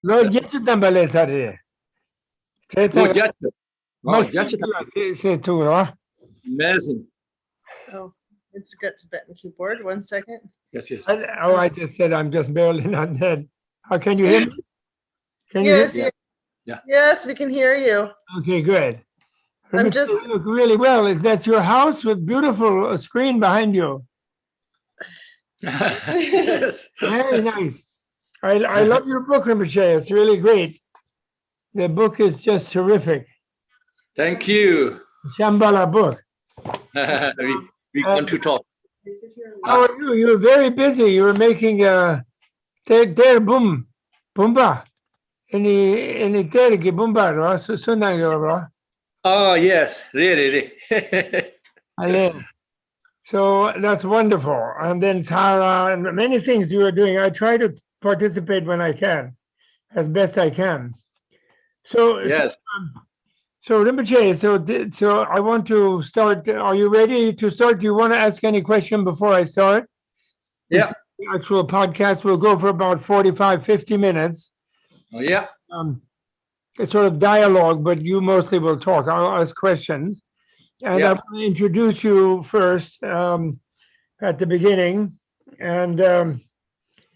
Lo geçti böyle tabii. Amazing. Oh, it's got Tibetan keyboard. 1 second. Yes, yes. Oh, I just said I'm just barely not dead. How can you hear me? Can you Yes, hear me? yes. Yes, we can hear you. Okay, good. I'm You just, look really well. Is that your house with beautiful screen behind you? Yes. Very nice. I love your book, Rinpoche. It's really great. The book is just terrific. Thank you. Shambhala book. we want to talk. How are you? You were very busy. You were making ter bum bumba. Any tergi bumba ro sunang ro. Oh, yes, really. Ale. So that's wonderful. And then Tara and many things you are doing. I try to participate when I can, as best I can. So Yes. So Rinpoche, so I want to start. Are you ready to start? Do you want to ask any question before I start? Yeah. The actual podcast will go for about 45, 50 minutes. Oh, yeah. It's sort of dialogue, but you mostly will talk. I'll ask questions. And Yeah. I want to introduce you first at the beginning. And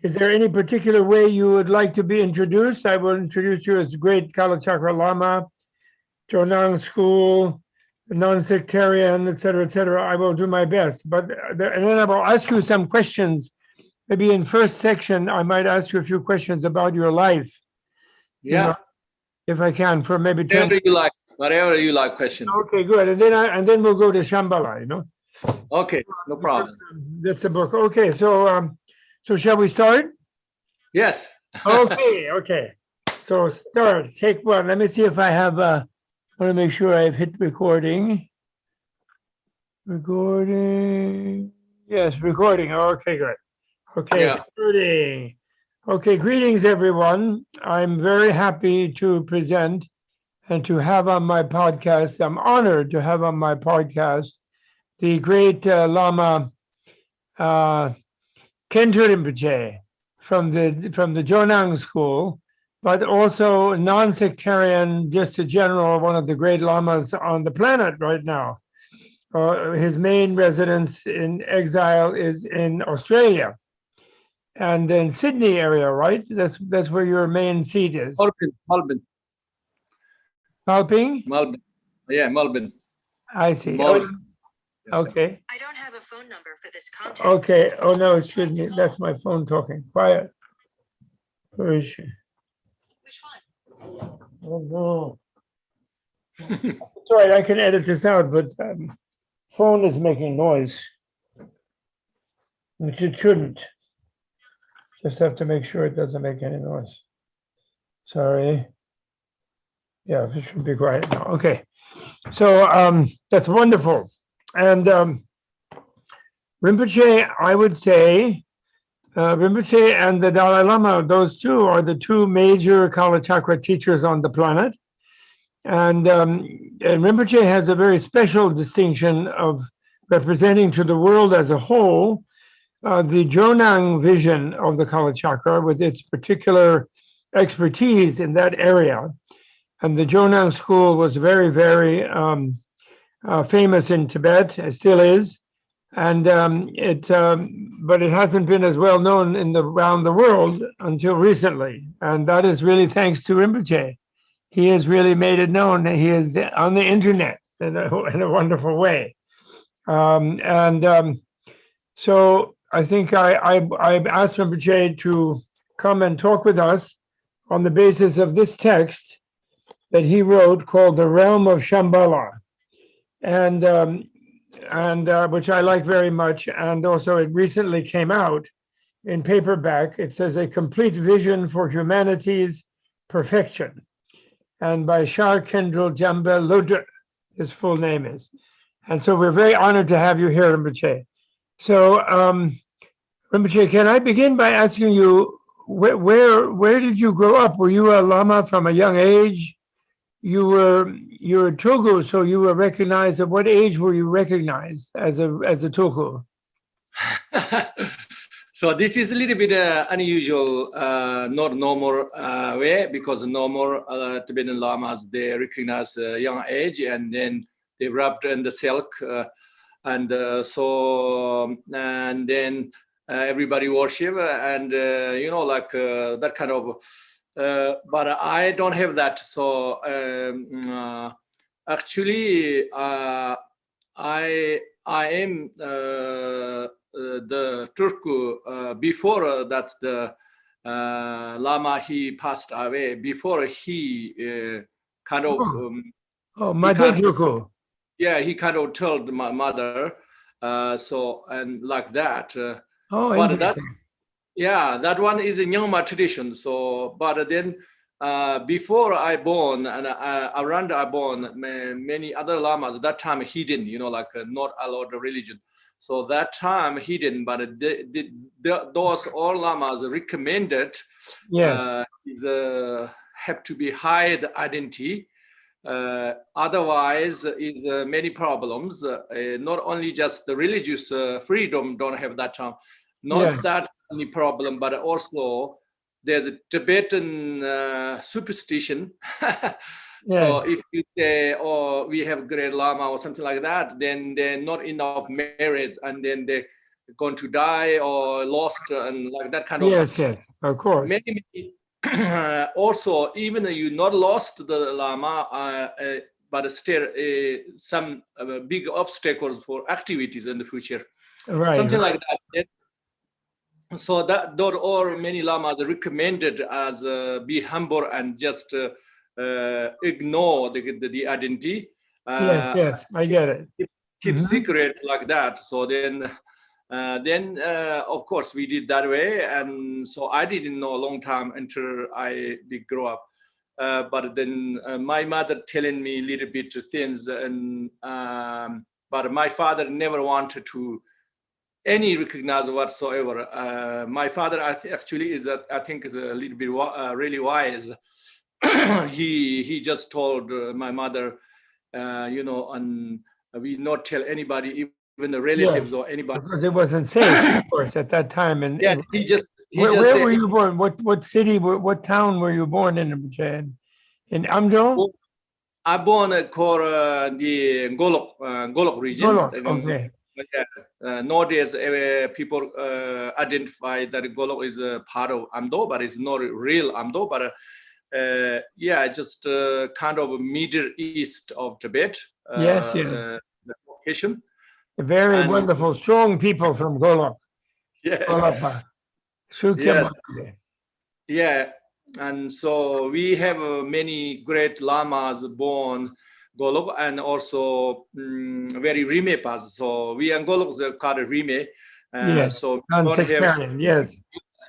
is there any particular way you would like to be introduced? I will introduce you as Great Kalachakra Lama, Jonang School, non-sectarian, et cetera, I will do my best. But and then I will ask you some questions. Maybe in first section, I might ask you a few questions about your life. Yeah. You know, if I can, for maybe 10. Whatever you like question. Okay, good. And then we'll go to Shambhala, you know. Okay, no problem. That's the book. Okay, so shall we start? Yes. Okay. So start. Take one. Let me see if I have I want to make sure I've hit recording. Recording. Yes, recording. Okay, good. Okay, Yeah. starting. Okay, greetings, everyone. I'm very happy to present and to have on my podcast. I'm honored to have on my podcast the great Lama Khentrul Rinpoche from the Jonang School, but also non-sectarian, just a general, one of the great lamas on the planet right now. His main residence in exile is in Australia and in Sydney area, right? That's where your main seat is. Melbourne. Helping? Melbourne. Yeah, Melbourne. I see. Melbourne. Okay. I don't have a phone number for this contact. Okay. Oh no, excuse me. That's my phone talking. Quiet. Where is she? Which one? Oh no. It's all right. I can edit this out, but phone is making noise, which it shouldn't. Just have to make sure it doesn't make any noise. Sorry. Yeah, it should be quiet now. Okay. So that's wonderful. And Rinpoche, I would say, Rinpoche and the Dalai Lama, those two are the two major Kalachakra teachers on the planet. And Rinpoche has a very special distinction of representing to the world as a whole the Jonang vision of the Kalachakra with its particular expertise in that area. And the Jonang school was very, very famous in Tibet, it still is. And but it hasn't been as well known around the world until recently. And that is really thanks to Rinpoche. He has really made it known that he is on the internet in a wonderful way. So I think I asked Rinpoche to come and talk with us on the basis of this text that he wrote called The Realm of Shambhala, and which I like very much. And also it recently came out in paperback. It says A Complete Vision for Humanity's Perfection, and by Khentrul Jamphel Lodro, his full name is. And so we're very honored to have you here, Rinpoche. So Rinpoche, can I begin by asking you, where did you grow up? Were you a Lama from a young age? You're a Tulku, so you were recognized. At what age were you recognized as a Tulku? So this is a little bit unusual, not normal way, because normal Tibetan lamas, they recognize young age and then they wrapped in the silk, and then everybody worship and like that kind of. But I don't have that. So actually, I am the Turku before that the Lama he passed away. Before he kind of Madhya yeah, he kind of told my mother, so and like that. but that yeah, that one is a Nyingma tradition. So, but then before I born and around I born, many other lamas that time hidden, like not allowed religion. So that time hidden, but those all lamas recommended is have to be hide identity. Otherwise, is many problems. Not only just the religious freedom don't have that time, not that only problem, but also there's a Tibetan superstition. So if you say, "Oh, we have great lama" or something like that, then they're not enough merits, and then they're going to die or lost, and like that kind of. Yes, of course. Many also, even though you not lost the lama, but still some big obstacles for activities in the future, something like that. So that all many lamas recommended as be humble and just ignore the identity. Yes, I get it. Keep secret like that. So then of course we did that way, and so I didn't know a long time until I did grow up. But then my mother telling me a little bit things, and but my father never wanted to any recognize whatsoever. My father actually is I think is a little bit really wise. he just told my mother, and we not tell anybody, even the relatives or anybody, because it wasn't safe, of course, at that time. And where were you born? What city? What town were you born in? In Amdo? I born called the Golok region. Okay. Nowadays, people identify that Golok is a part of Amdo, but it's not real Amdo. But just kind of Middle East of Tibet. Location. Very wonderful, strong people from Golok. Yeah. Yeah. And so we have many great lamas born Golok, and also very Rimepas. So we and Golok are called Rime. So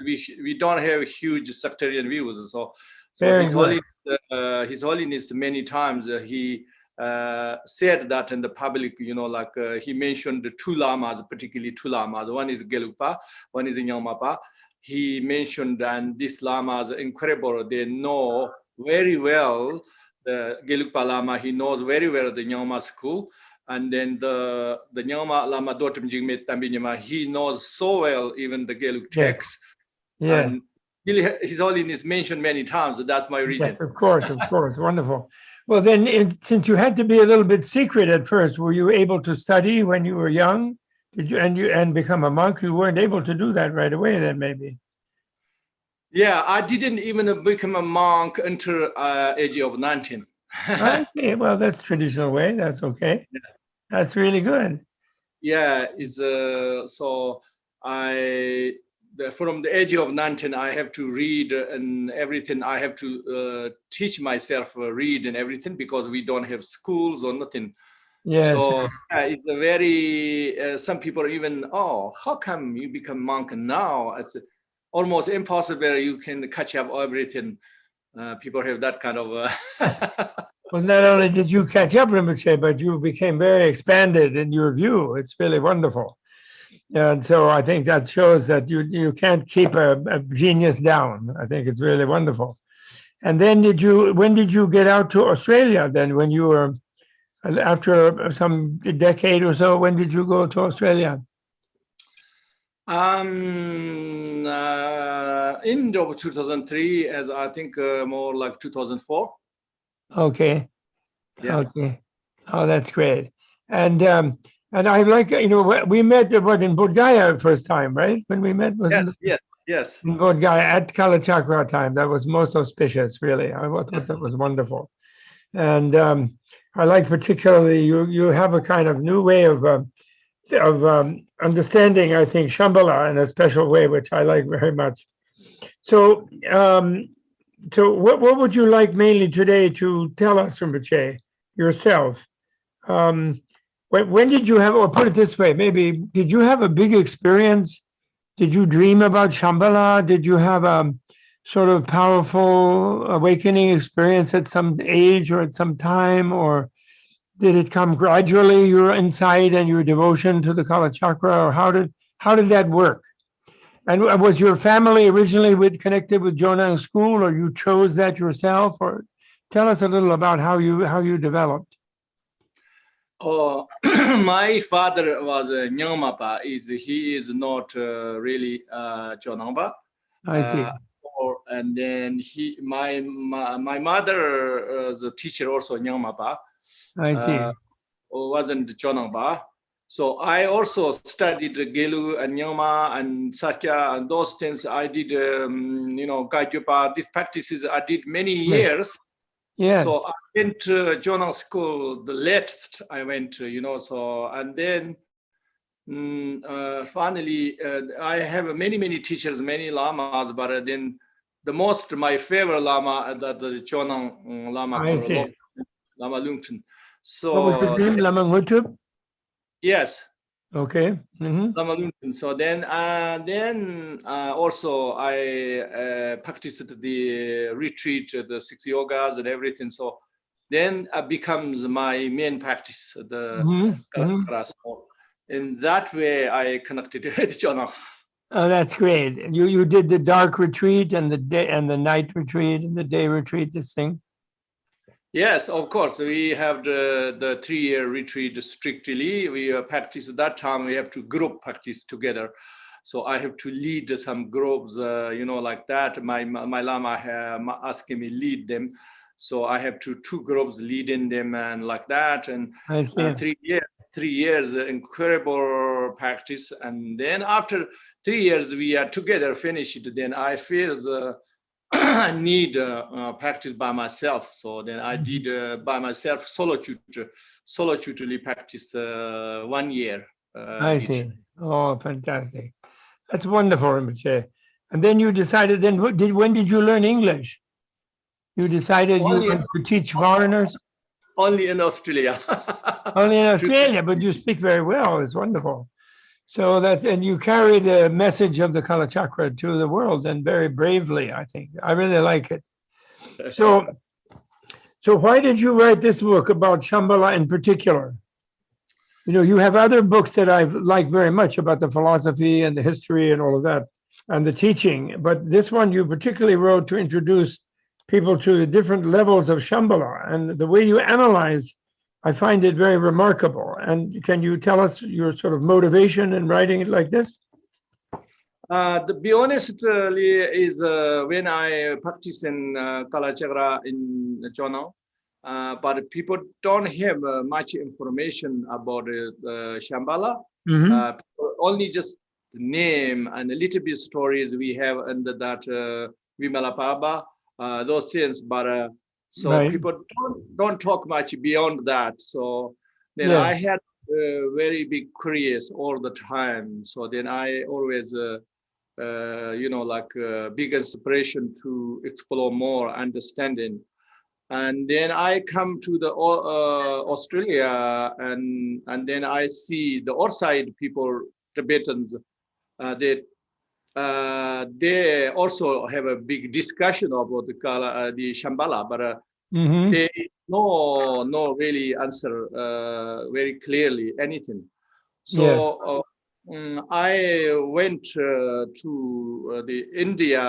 we don't have huge sectarian views. So His Holiness many times he said that in the public, like he mentioned the two lamas, particularly two lamas. One is Gelugpa, one is Nyingma. He mentioned, and these lamas are incredible. They know very well the Gelugpa Lama. He knows very well the Nyingma school, and then the Nyingma Lama Dotum Jigme Tambinyama. He knows so well even the Gelug text. And His Holiness mentioned many times. So that's my region. Yes, of course, wonderful. Well, then, since you had to be a little bit secret at first, were you able to study when you were young? Did you and become a monk? You weren't able to do that right away, then maybe. Yeah, I didn't even become a monk until age of 19. Okay, well, that's traditional way. That's okay. Yeah. That's really good. Yeah, it's so from the age of 19, I have to read and everything. I have to teach myself read and everything, because we don't have schools or nothing. Yes. So it's a very, some people even, how come you become monk now? It's almost impossible. You can catch up everything. People have that kind of. Well, not only did you catch up, Rinpoche, but you became very expanded in your view. It's really wonderful. And so I think that shows that you can't keep a genius down. I think it's really wonderful. And then when did you get out to Australia then, when you were, after some decade or so, when did you go to Australia? End of 2003, as I think more like 2004. Okay. Yeah. Okay. Oh, that's great. And I like, we met in Bodh Gaya first time, right? When we met, wasn't it? Yes. In Bodh Gaya at Kalachakra time. That was most auspicious, really. I thought Yes. that was wonderful. And I like particularly you have a kind of new way of understanding, I think, Shambhala in a special way, which I like very much. So, what would you like mainly today to tell us, Rinpoche, yourself? When did you have, or put it this way, maybe, did you have a big experience? Did you dream about Shambhala? Did you have a sort of powerful awakening experience at some age or at some time? Or did it come gradually, your insight and your devotion to the Kalachakra? Or how did that work? And was your family originally connected with Jonang school, or you chose that yourself? Or tell us a little about how you developed. Oh, my father was Nyangmapa. He is not really Chonangpa. I see. And then my mother is a teacher also Nyangmapa. I see. Wasn't Chonangpa. So I also studied Gelu and Nyama and Sakya and those things. I did, Gagyupa. These practices I did many years. Yes. So I went to Jonang school, the latest I went to, so, and then finally, I have many teachers, many lamas, but then my favorite lama, the Jonang Lama, I see. Lama Lumchen. What was his So, name? Lamang Hutup? yes. Okay. Lama Lumchen. So then also I practiced the retreat, the 6 yogas and everything. So then becomes my main practice, the Kalachakra. So in that way, I connected with Jonah. Oh, that's great. You did the dark retreat and the day and the night retreat and the day retreat. This thing. Yes, of course. We have the 3-year retreat strictly. We practice at that time. We have to group practice together. So I have to lead some groups, like that. My lama asking me lead them. So I have two groups leading them and like that. And 3 years, incredible practice. And then after 3 years, we are together finished. Then I feel I need practice by myself. So then I did by myself solitude practice 1 year. I see. Oh, fantastic. That's wonderful, Rinpoche. And then you decided, when did you learn English? You decided you wanted to teach foreigners? Only in Australia. Only in Australia, but you speak very well. It's wonderful. So and you carry the message of the Kalachakra to the world, and very bravely, I think. I really like it. So why did you write this book about Shambhala in particular? You have other books that I like very much about the philosophy and the history and all of that, and the teaching. But this one you particularly wrote to introduce people to the different levels of Shambhala, and the way you analyze, I find it very remarkable. And can you tell us your sort of motivation in writing it like this? To be honest, is when I practice in Kalachakra in Jonang, but people don't have much information about Shambhala. Only just name and a little bit stories we have under that Vimalapaba, those things, but people don't talk much beyond that. So then I had very big curious all the time. So then I always, big inspiration to explore more understanding. And then I come to the Australia, and then I see the outside people, Tibetans, they also have a big discussion about the Shambhala, but they no really answer very clearly anything. So I went to the India,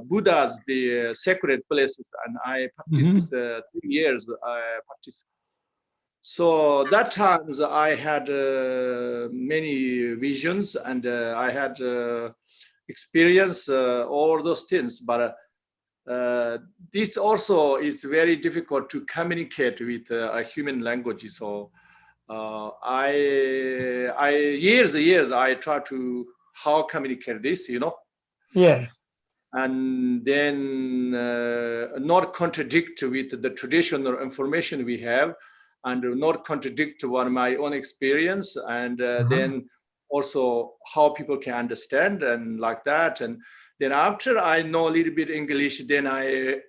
Buddha's, the sacred places, and I practiced 3 years. I practiced So that times I had many visions, and I had experience all those things, but this also is very difficult to communicate with a human language. So I years I try to how communicate this, Yes. and then not contradict with the traditional information we have, and not contradict what my own experience, and then also how people can understand and like that. And then after I know a little bit English, then I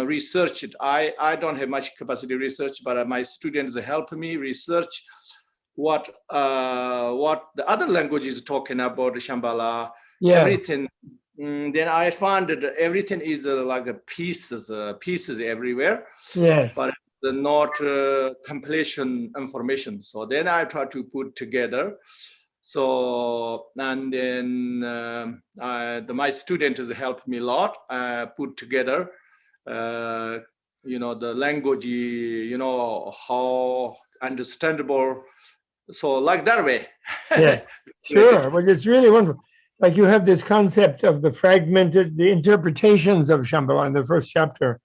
research it. I don't have much capacity to research, but my students help me research what the other languages talking about Shambhala, Yeah. everything. Then I found that everything is like a pieces everywhere, Yes. but not completion information. So then I try to put together. So, and then my students helped me a lot, put together, the language, how understandable. So like that way. Yeah. Sure. Well, it's really wonderful. Like you have this concept of the interpretations of Shambhala in the first chapter,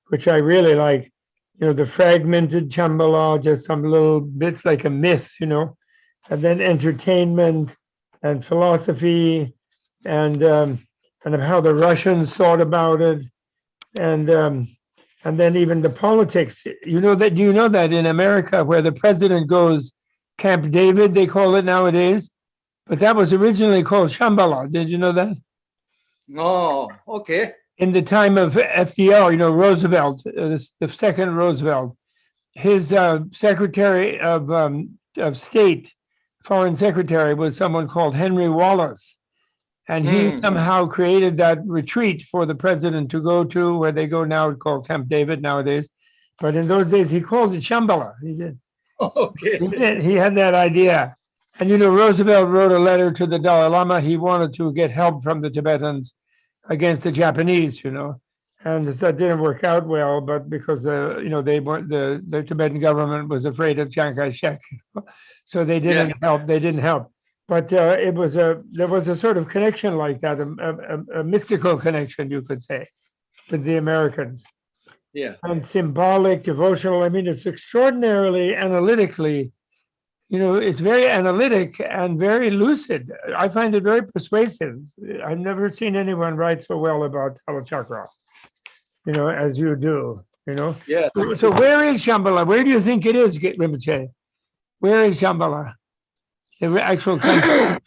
which I really like. The fragmented Shambhala, just some little bits like a myth, and then entertainment and philosophy, and kind of how the Russians thought about it, and then even the politics. Do you know that in America, where the president goes, Camp David, they call it nowadays, but that was originally called Shambhala. Did you know that? Oh, okay. In the time of FDR, Roosevelt, the second Roosevelt, his Secretary of State, Foreign Secretary, was someone called Henry Wallace. And he somehow created that retreat for the president to go to, where they go now, called Camp David nowadays. But in those days, he called it Shambhala. He did. Okay. He had that idea. And, Roosevelt wrote a letter to the Dalai Lama. He wanted to get help from the Tibetans against the Japanese, and that didn't work out well, but because, they weren't, the Tibetan government was afraid of Chiang Kai-shek. So they didn't help. But there was a sort of connection like that, a mystical connection, you could say, with the Americans. Yeah. And symbolic, devotional. I mean, it's extraordinarily analytically, it's very analytic and very lucid. I find it very persuasive. I've never seen anyone write so well about Kalachakra, as you do, Yeah. So where is Shambhala? Where do you think it is, Rinpoche? Where is Shambhala? The actual country.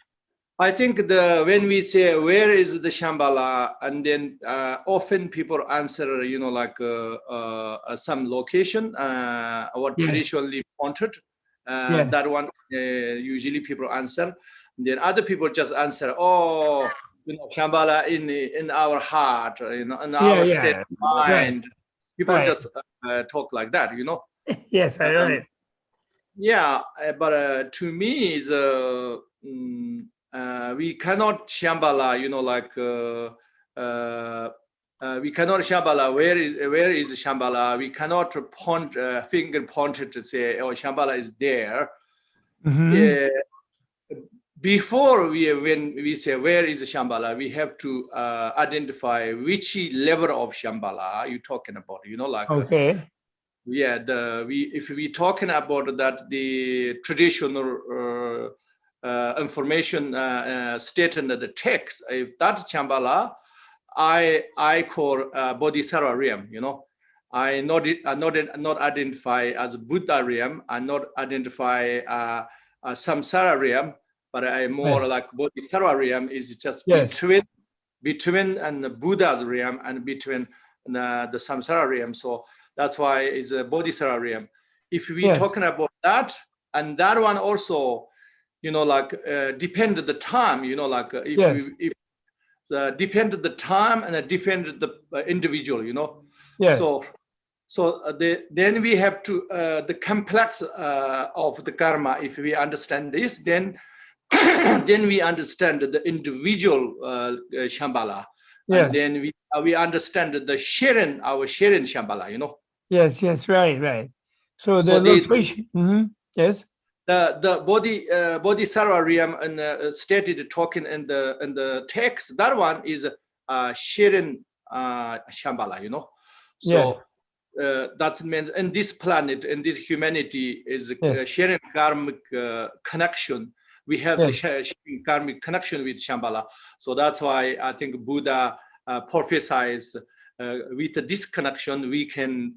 I think when we say where is the Shambhala, and then often people answer, like some location, or traditionally pointed. That one usually people answer. And then other people just answer, Shambhala in our heart, in our state of mind. People just talk like that, Yes, I know. Yeah, but to me is we cannot Shambhala, we cannot Shambhala. Where is Shambhala? We cannot point finger pointed to say, oh, Shambhala is there. Before when we say where is Shambhala, we have to identify which level of Shambhala you're talking about. Okay. If we talking about that the traditional information stated in the text, if that Shambhala, I call Bodhisattva realm. I not identify as Buddha realm. I not identify Samsara realm, but I more like Bodhisattva realm is just between and the Buddha's realm and between the Samsara realm. So that's why it's a Bodhisattva realm. If we talking about that, and that one also, depend the time, if depend the time and depend the individual, So then we have to the complex of the karma. If we understand this, then then we understand the individual Shambhala, and then we understand our sharing Shambhala. Yes, right. So So the the location, yes, the Bodhisattva realm and stated talking in the text, that one is Shirin Shambhala, you know. So that means in this planet, in this humanity is sharing karmic connection. We have the sharing karmic connection with Shambhala. So that's why I think Buddha prophesies with this connection we can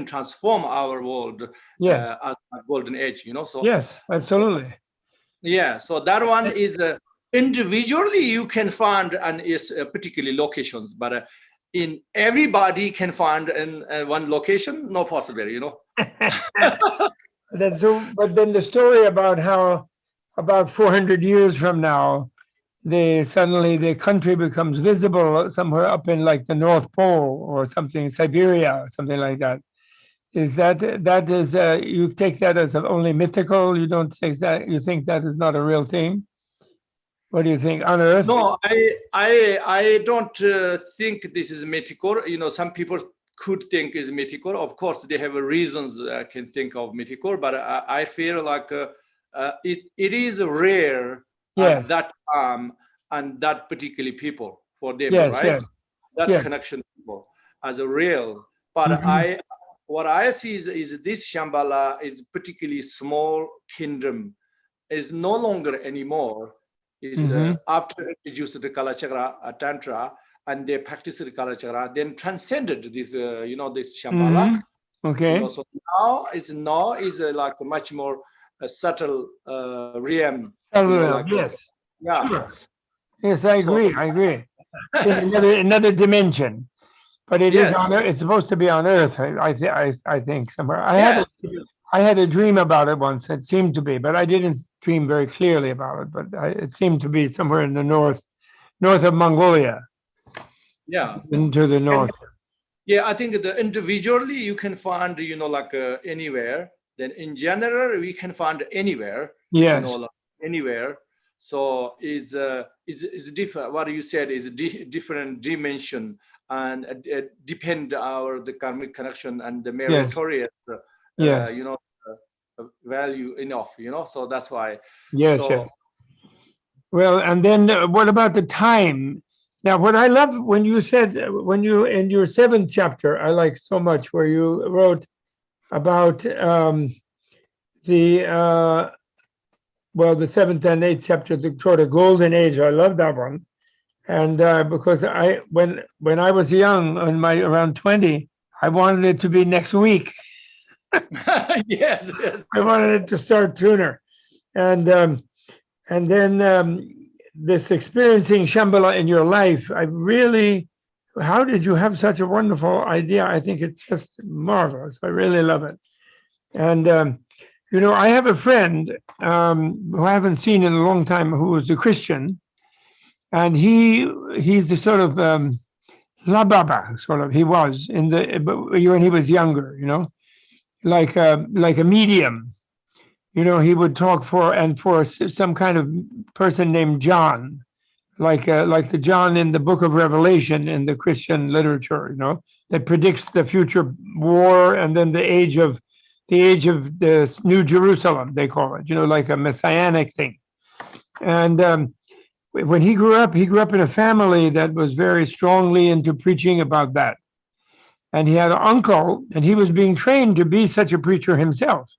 transform our world as a golden age, you know. So yes, absolutely. yeah, so that one is individually you can find and is particularly locations, but in everybody can find in one location, no possibility, you know. That's so. But then the story about how about 400 years from now, suddenly the country becomes visible somewhere up in like the North Pole or something, Siberia, or something like that. Is that is you take that as only mythical? You don't take that. You think that is not a real thing? What do you think on Earth? No, I don't think this is mythical. You know, some people could think is mythical. Of course, they have reasons I can think of mythical, but I feel like it is rare at that time and that particular people for them, right? That connection people as a real. But what I see is this Shambhala is particularly small kingdom is no longer anymore. Is after introduced the Kalachakra Tantra and they practiced the Kalachakra, then transcended this this Shambhala. Okay. You know, so now is like a much more subtle realm. Yes. Yeah. Sure. Yes, I agree. I agree. Another dimension, but it is on Earth. It's supposed to be on Earth. I think somewhere. I had a dream about it once. It seemed to be, but I didn't dream very clearly about it. But it seemed to be somewhere in the north of Mongolia. Yeah. Into the north. Yeah, I think individually you can find, anywhere. Then in general, we can find anywhere. Yes. Anywhere. So it's different. What you said is a different dimension and depend the karmic connection and the meritorious, value enough. So that's why. Yes. So, well, and then what about the time? Now, what I love when you said in your 7th chapter, I like so much where you wrote about the 7th and 8th chapter, the sort of golden age. I love that one, and because when I was young, around 20, I wanted it to be next week. yes. I wanted it to start sooner, and then this experiencing Shambhala in your life, how did you have such a wonderful idea? I think it's just marvelous. I really love it. And, I have a friend who I haven't seen in a long time who was a Christian. And he's the sort of La Baba, sort of, he was when he was younger, like a medium. He would talk for some kind of person named John, like the John in the Book of Revelation in the Christian literature, that predicts the future war and then the age of the New Jerusalem, they call it, like a messianic thing. And when he grew up in a family that was very strongly into preaching about that. And he had an uncle, and he was being trained to be such a preacher himself,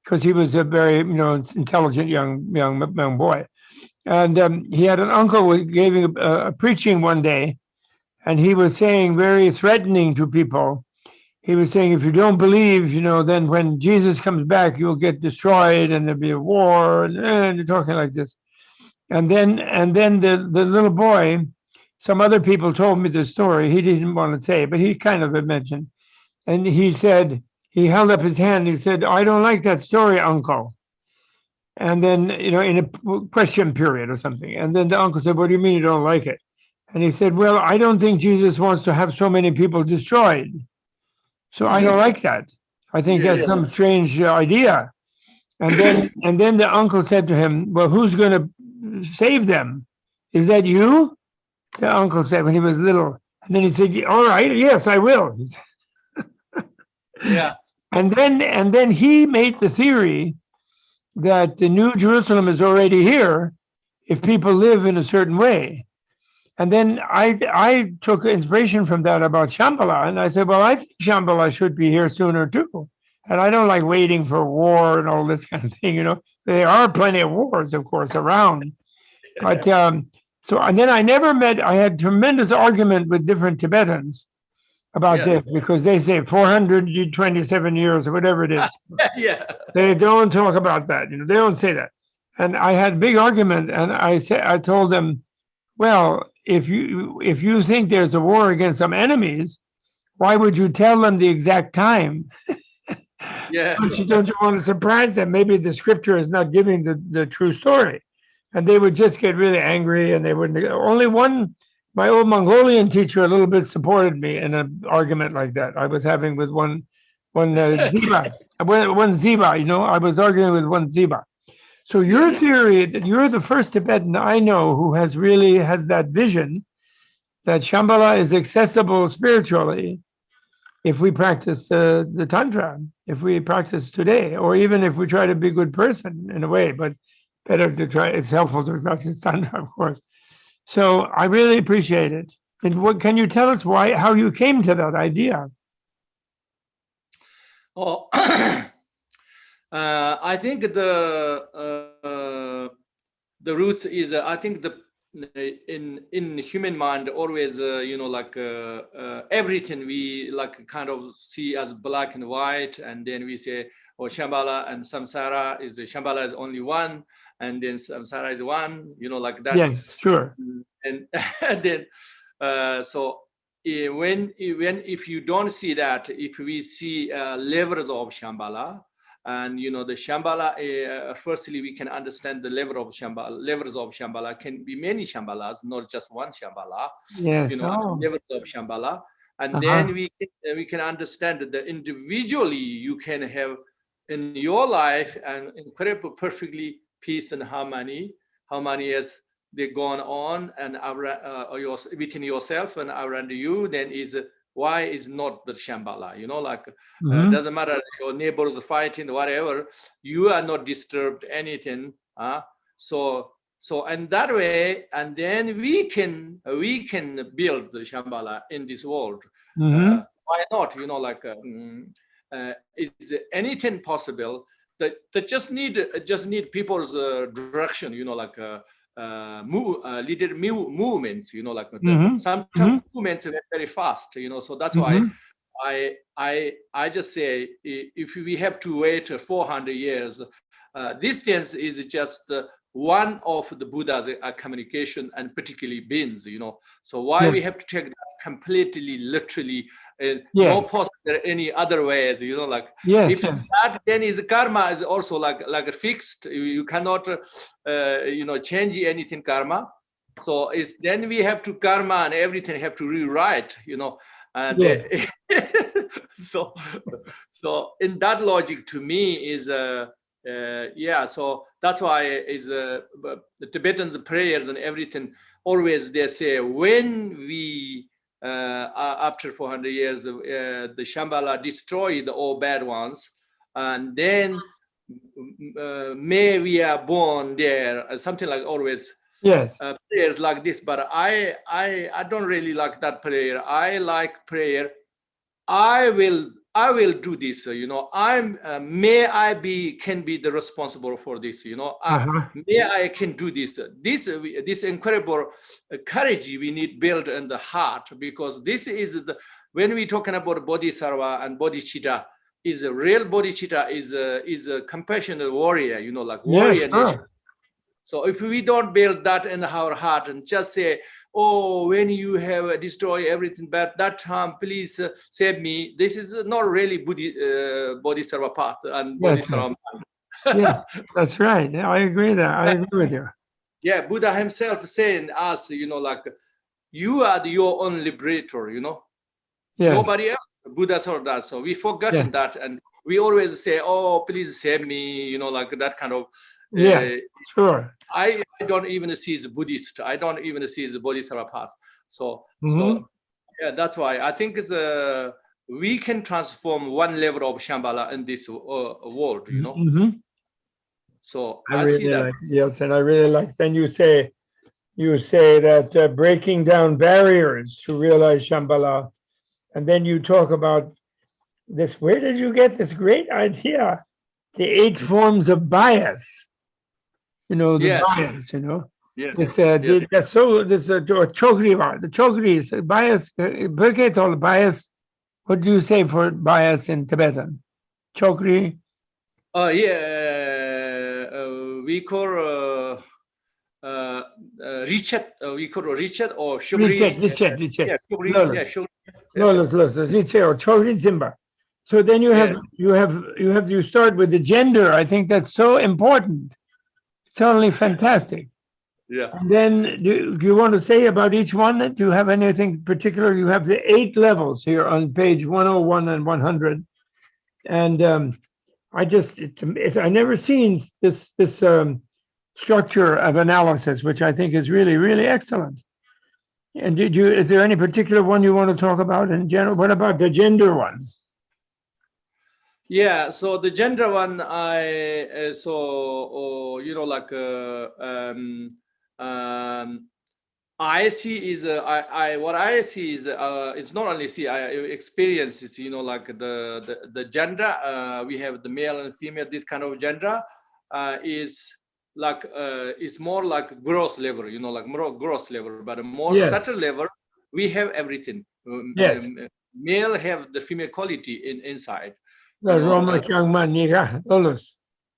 because he was a very, intelligent young boy. And he had an uncle who gave him a preaching one day, and he was saying very threatening to people. He was saying, if you don't believe, then when Jesus comes back, you'll get destroyed and there'll be a war, and you're talking like this. And then the little boy, some other people told me the story. He didn't want to say, but he kind of had mentioned. And he said, he held up his hand. He said, I don't like that story, uncle. And then, in a question period or something. And then the uncle said, what do you mean you don't like it? And he said, well, I don't think Jesus wants to have so many people destroyed. So I don't like that. I think that's some strange idea. And then the uncle said to him, well, who's going to save them? Is that you? The uncle said when he was little. And then he said, all right, yes, I will. Yeah. And then he made the theory that the New Jerusalem is already here if people live in a certain way. And then I took inspiration from that about Shambhala, and I said, well, I think Shambhala should be here sooner too. And I don't like waiting for war and all this kind of thing, you know. There are plenty of wars, of course, around. But so, and then I had tremendous argument with different Tibetans about Yes. this, because they say 427 years or whatever it is. Yeah. They don't talk about that, you know, they don't say that. And I had a big argument, and I told them, well, if you think there's a war against some enemies, why would you tell them the exact time? Yeah. Don't you want to surprise them? Maybe the scripture is not giving the true story. And they would just get really angry, and they wouldn't. Only one, my old Mongolian teacher, a little bit supported me in an argument like that. I was having with one Ziba, one Ziba, you know, I was arguing with one Ziba. So your theory that you're the first Tibetan I know who has that vision that Shambhala is accessible spiritually if we practice the Tantra, if we practice today, or even if we try to be a good person in a way, but better to try, it's helpful to practice Tantra, of course. So I really appreciate it. And what can you tell us how you came to that idea? Oh, I think the roots is I think in human mind always you know, like everything we like kind of see as black and white, and then we say, oh, Shambhala and Samsara is Shambhala is only one, and then Samsara is one, you know, like that. Yes, sure. And then so if you don't see that, if we see levels of Shambhala, and you know, the Shambhala, firstly we can understand the levels of Shambhala can be many Shambhalas, not just one Shambhala. Yes. You know, levels of Shambhala, and then we can understand that individually you can have in your life an incredible, perfectly peace and harmony as they're going on and within yourself and around you. Then why is not the Shambhala? You know, like doesn't matter, your neighbors are fighting, whatever, you are not disturbed anything. So and that way, and then we can build the Shambhala in this world. Why not? You know, like is anything possible? That just need people's direction. You know, like leader movements. You know, like sometimes movements are very fast. You know, so that's why I just say, if we have to wait 400 years, distance is just one of the Buddha's communication, and particularly beings, you know. So why we have to take that completely literally, no possible any other ways, you know, like if that, then is karma is also like fixed. You cannot you know, change anything karma. So then we have to karma and everything have to rewrite, you know. And so in that logic, to me is so that's why is the Tibetans' prayers and everything always they say, when we after 400 years the Shambhala destroy the all bad ones, and then may we are born there, something like always. Yes, prayers like this, but I don't really like that prayer. I like prayer, I will do this, you know. May I can be the responsible for this, you know. May I can do this. This incredible courage we need built in the heart, because this is when we talking about bodhisattva and bodhicitta, is a real bodhicitta is a compassionate warrior, you know, like warrior nature. So if we don't build that in our heart and just say, oh, when you have destroyed everything bad, that time, please save me. This is not really bodhisattva path and bodhisattva mind. Yeah, that's right. I agree with you. Yeah, Buddha himself saying us, you know, like you are your own liberator, you know. Nobody else. Buddha said that. So we forgotten that, and we always say, oh, please save me, you know, like that kind of. Sure. I don't even see the Buddhist. I don't even see the bodhisattva path. So yeah, that's why I think it's we can transform one level of Shambhala in this world, you know. Mhm. So I I see really that. like, yes, and I really like, then you say that breaking down barriers to realize Shambhala, and then you talk about this, where did you get this great idea? The 8 forms of bias, the Yes. bias, Yes. It's Yes. that's so this chokri, the chokri is bias, bias. What do you say for bias in Tibetan? Chokri. We call Richard. We call Richard or Shugri. Richard. Yeah, Shugri. Lolos. Yeah, Shugri. Lolos. Richard or chokri zimba. So then you start with the gender. I think that's so important. It's totally fantastic. Yeah. And then do you want to say about each one? Do you have anything particular? You have the 8 levels here on page 101 and 100. And I never seen this structure of analysis, which I think is really, really excellent. And is there any particular one you want to talk about in general? What about the gender one? Yeah, so the gender one, I see is what I see is it's not only see, I experience is, like the gender. We have the male and female. This kind of gender is like it's more like gross level, like more gross level, but a more subtle level. We have everything. Male have the female quality inside.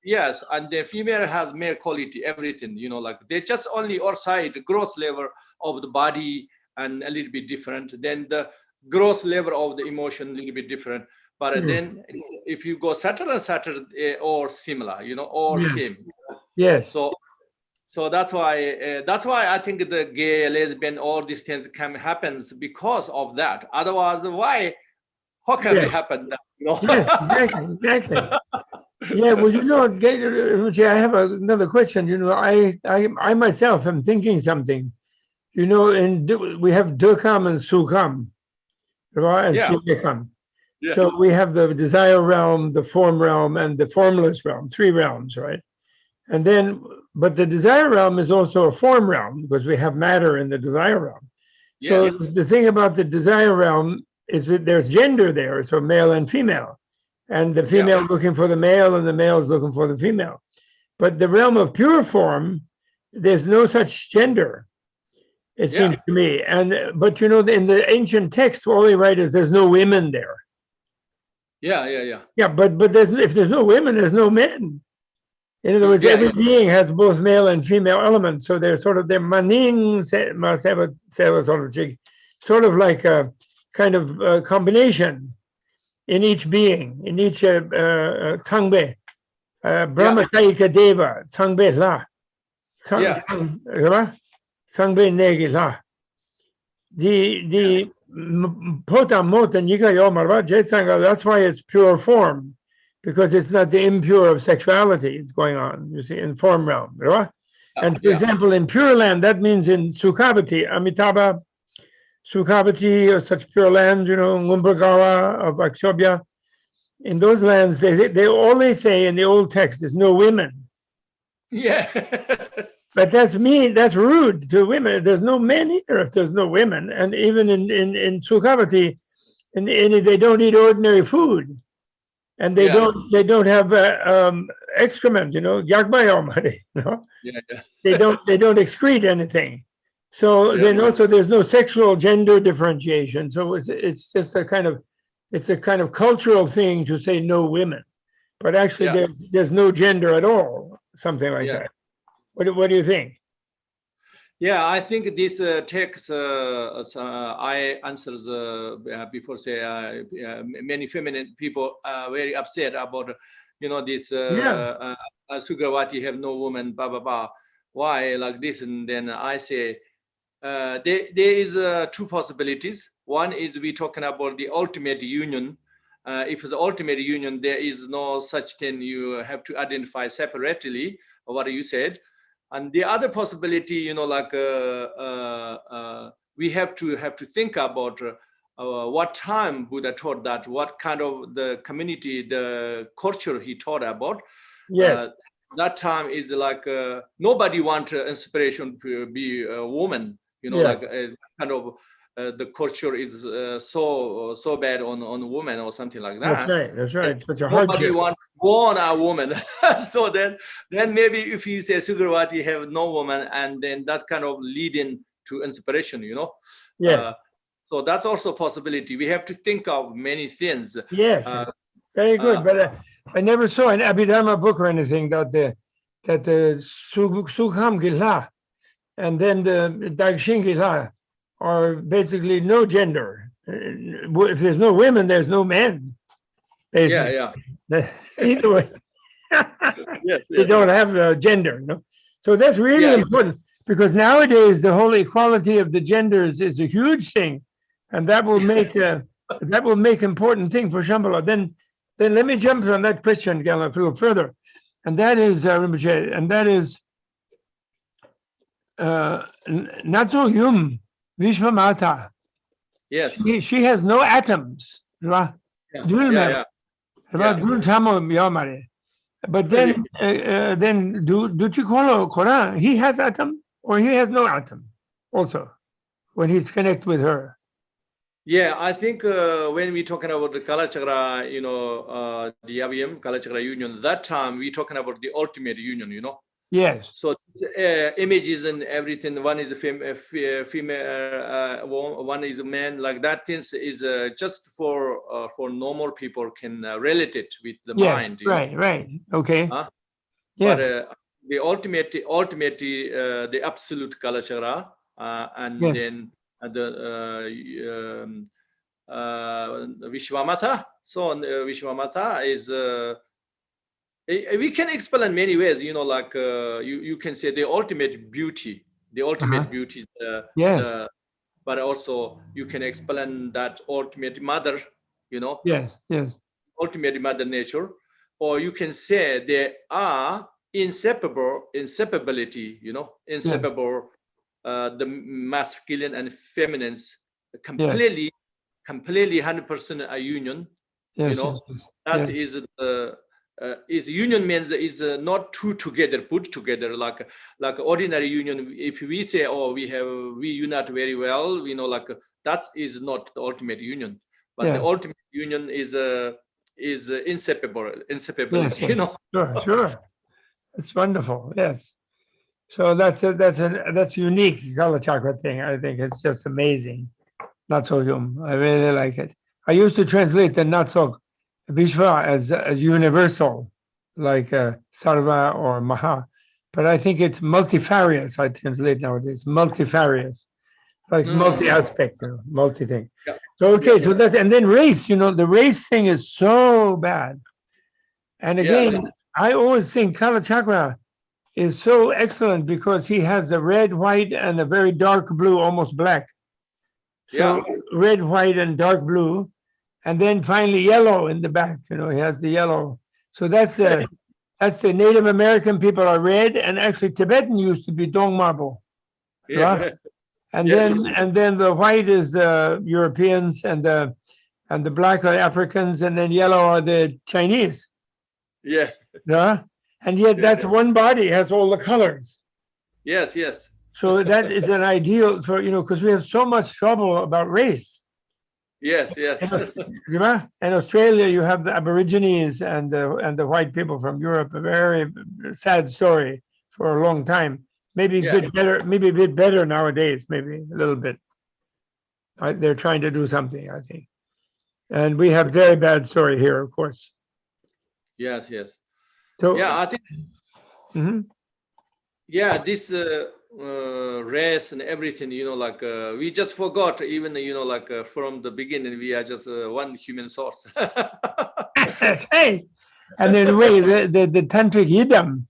Yes, and the female has male quality, everything, like they just only outside the gross level of the body and a little bit different. Then the gross level of the emotion a little bit different. But then if you go subtle and subtle or similar, or same. Yes. So that's why I think the gay, lesbian, all these things happens because of that. Otherwise, how can it happen? Yes, exactly. Yeah, well, I have another question. I myself am thinking something. We have Dukam and Sukham, right? And Shikam. Yeah. So we have the desire realm, the form realm, and the formless realm, 3 realms, right? And then, but the desire realm is also a form realm because we have matter in the desire realm. Yes. So the thing about the desire realm is that there's gender there, so male and female. And the female looking for the male and the male is looking for the female. But the realm of pure form, there's no such gender, it seems to me. But in the ancient texts, all they write is there's no women there. Yeah, but if there's no women, there's no men. In other words, every being has both male and female elements. So they're maning sort of like a kind of combination in each being, in each Tsangbe, Brahmataika Deva, Tsangbe La, Tsangbe Negi La. The Pota Mota Nika Yomarva Jetsanga, that's why it's pure form, because it's not the impure of sexuality is going on, you see, in form realm. Right? And for example, in Pure Land, that means in Sukhavati, Amitabha, Sukhavati, or such pure land, Ngumbagawa of Akshobhya. In those lands, they always say in the old text, there's no women. Yeah. But that's mean, that's rude to women. There's no men either if there's no women. And even in Sukhavati, they don't eat ordinary food. And they don't have excrement, Yagmayomari, They don't excrete anything. So then also there's no sexual gender differentiation. So it's just a kind of cultural thing to say no women, but actually there's no gender at all, something like that. What do you think? Yeah, I think this text I answers before say many feminine people are very upset about this Sugawati have no woman, blah blah blah. Why like this? And then I say there is 2 possibilities. One is we talking about the ultimate union. If it's the ultimate union, there is no such thing. You have to identify separately what you said. And the other possibility, we have to think about what time Buddha taught that, what kind of the community, the culture he taught about. Yes. That time is like nobody wants inspiration to be a woman, Yes. like kind of the culture is so bad on women or something like that. That's right. That's right. Such a Nobody hardship. wants born a woman. So then maybe if you say Sugawati have no woman, and then that's kind of leading to inspiration, Yes. so that's also a possibility. We have to think of many things. Yes. Very good. But I never saw an Abhidharma book or anything that the Sukham Gila and then the Dagshin Gila are basically no gender. If there's no women, there's no men. Basically. Yeah. Either way, Yes, they don't have the gender. So that's really important because nowadays the whole equality of the genders is a huge thing, and that will make important thing for Shambhala. Then let me jump on that question, Gala, a little further, and that is Rinpoche, and that is Natso Yum Vishwamata. Yes. She has no atoms, right? Yeah. But then Duchikolo Koran, he has atom or he has no atom also when he's connected with her. Yeah, I think when we're talking about the Kalachakra, the Yavim Kalachakra union, that time we're talking about the ultimate union, Yes. So images and everything. One is a female, one is a man. Like that things is just for normal people can relate it with the mind. Right. Okay. But the ultimate, the absolute Kalachakra, and then the Vishwamata. So Vishwamata is. We can explain many ways, like you can say the ultimate beauty. The ultimate beauty is but also you can explain that ultimate mother, Yes. ultimate mother nature, or you can say there are inseparability, inseparable, the masculine and feminine, completely 100% a union, that is the is union means is not two together, put together like ordinary union. If we say, we unite very well, like that is not the ultimate union, but the ultimate union is inseparable, Sure. It's wonderful. Yes. So that's unique Kalachakra thing. I think it's just amazing. Natso Yum. I really like it. I used to translate the Natso Vishwa as universal, like Sarva or Maha, but I think it's multifarious. I translate nowadays multifarious, like multi-aspect, multi-thing. Yeah. So so that's, and then race. The race thing is so bad. And again, I always think Kalachakra is so excellent because he has a red, white, and a very dark blue, almost black. So red, white, and dark blue. And then finally yellow in the back, he has the yellow. So that's the Native American people are red, and actually Tibetan used to be Dong marble. And then the white is the Europeans, and the black are Africans, and then yellow are the Chinese. And yet that's one body, has all the colors. Yes. So that is an ideal for, because we have so much trouble about race. Yes. In Australia, you have the Aborigines and the white people from Europe. A very sad story for a long time. Maybe a bit better nowadays. Maybe a little bit. They're trying to do something, I think. And we have very bad story here, of course. Yes. So I think. This race and everything, like we just forgot, even from the beginning, we are just one human source. Hey, and then the tantric yidam,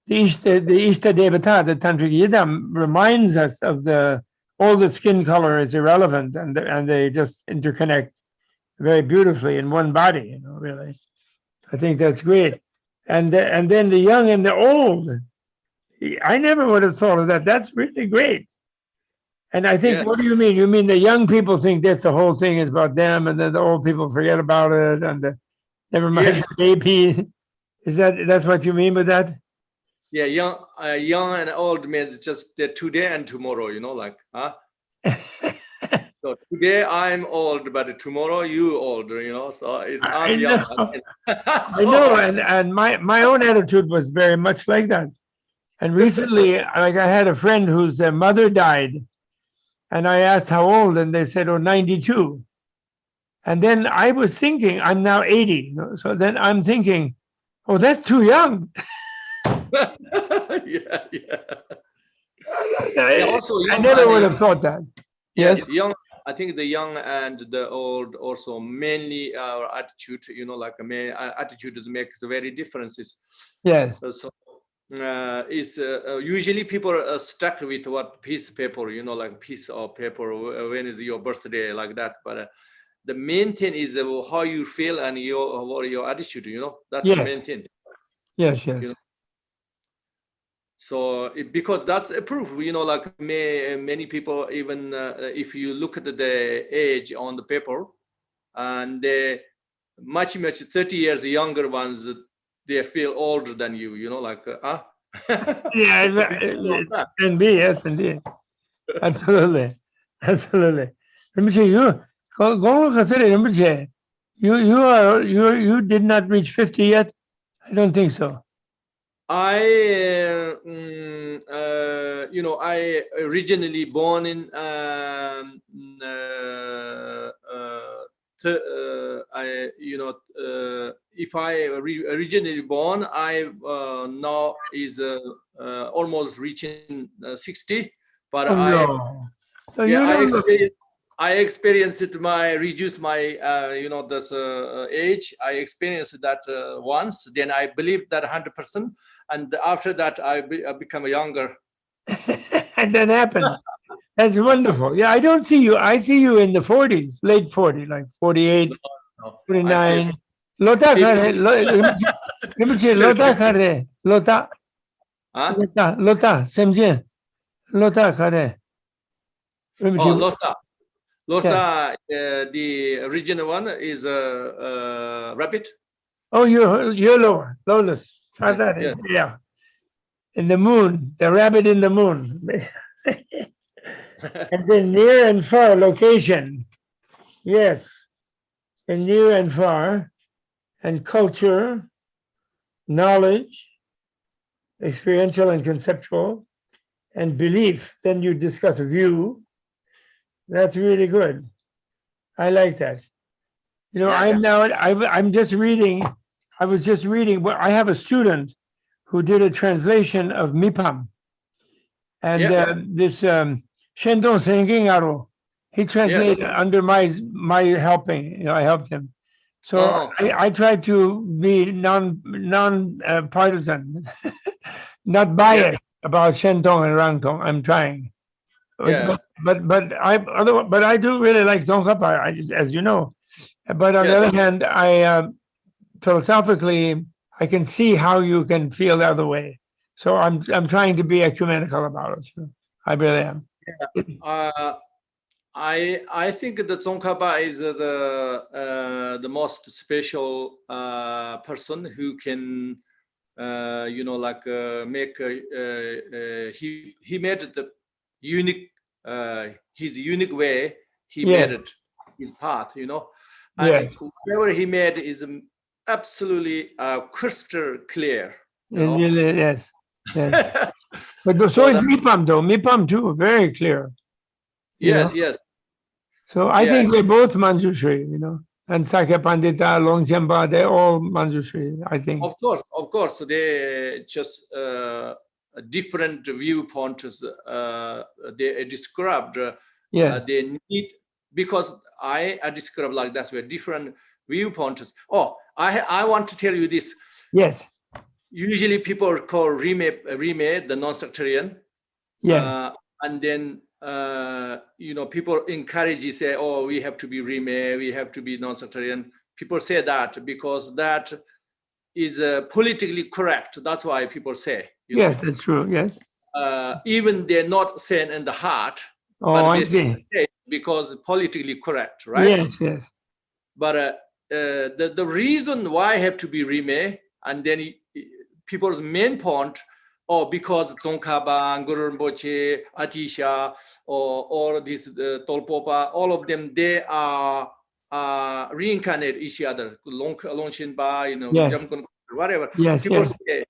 the Ishta Devata, the tantric yidam reminds us of all the skin color is irrelevant, and they just interconnect very beautifully in one body. Really, I think that's great. And then the young and the old. I never would have thought of that. That's really great. And I think, Yeah. what do you mean? You mean the young people think that's the whole thing is about them, and then the old people forget about it, and never mind Yeah. the baby. That's what you mean with that? Yeah, young and old means just today and tomorrow, like, huh? So today I'm old, but tomorrow you old, so I I'm young. know. I know, and my own attitude was very much like that. And recently, like I had a friend whose mother died, and I asked how old, and they said, "Oh, 92." And then I was thinking, I'm now 80. So then I'm thinking, oh, that's too young. Yeah. I, Also I young never and would young. have thought that. Yes, Yes. young. I think the young and the old also mainly our attitude, like attitude makes very differences. Yes. So usually people are stuck with what piece of paper, like piece of paper. When is your birthday, like that? But the main thing is how you feel and your attitude. That's the Yes. main thing. Yes. Yes. So because that's a proof, like many people, even if you look at the age on the paper, and the much 30 years younger ones, they feel older than you, like Yeah. Did you know It that? can be. Yes, indeed. Absolutely. Absolutely. Rinpoche, you did not reach 50 yet? I don't think so. I originally born in if I originally born, I now is almost reaching 60, but Oh, no. So you I don't look. experienced it, reduce my this age. I experienced that once. Then I believed that 100%, and after that I become younger. And that happened. That's wonderful. Yeah, I don't see you. I see you in the 40s, late 40, like 48, No, I feel 49. Lota khare, still lota 50. khare, lota, Huh? lota, semje, lota khare. Oh, Lota. Yeah. The original one is rabbit. Oh, you're lower, lowless. Yeah. Yeah. In the moon, the rabbit in the moon. And then near and far location. Yes. And near and far. And culture, knowledge, experiential and conceptual, and belief. Then you discuss view. That's really good. I like that. I'm just reading. I was just reading. Well, I have a student who did a translation of Mipam, and this Shendong Sengingaro, he translated under my helping. I helped him. So I try to be non partisan, not biased about Shendong and Rangtong. I'm trying. But I do really like Tsongkhapa, as you know. But on the other hand, I philosophically I can see how you can feel the other way. So I'm trying to be ecumenical about it. I really am. I think the Tsongkhapa is the most special person who can make he made the unique his unique way. He made it his path, and whoever he made is absolutely crystal clear. Yes. But so is Mipam though. Mipam too, very clear. Yes. So I think we're both Manjushri, and Sakya Pandita, Longchenpa, they're all Manjushri, I think. Of course, they just different viewpoints they described. They need, because I describe like that way, different viewpoints. Oh, I want to tell you this. Yes. Usually people call Rime the non-sectarian. Yeah. And then people encourage you, say, oh, we have to be Rime, we have to be non-sectarian. People say that because that is politically correct. That's why people say. Yes, that's true. Yes. Even they're not saying in the heart, Oh, but I basically see. say because politically correct, right? Yes, yes. But the reason why I have to be Rime, and then people's main point, because Tsongkhapa, Guru Rinpoche, Atisha, or this Tolpopa, all of them, they are reincarnate each other. Longshinpa, Yes. Jamkun, whatever. Yes, People yes. say,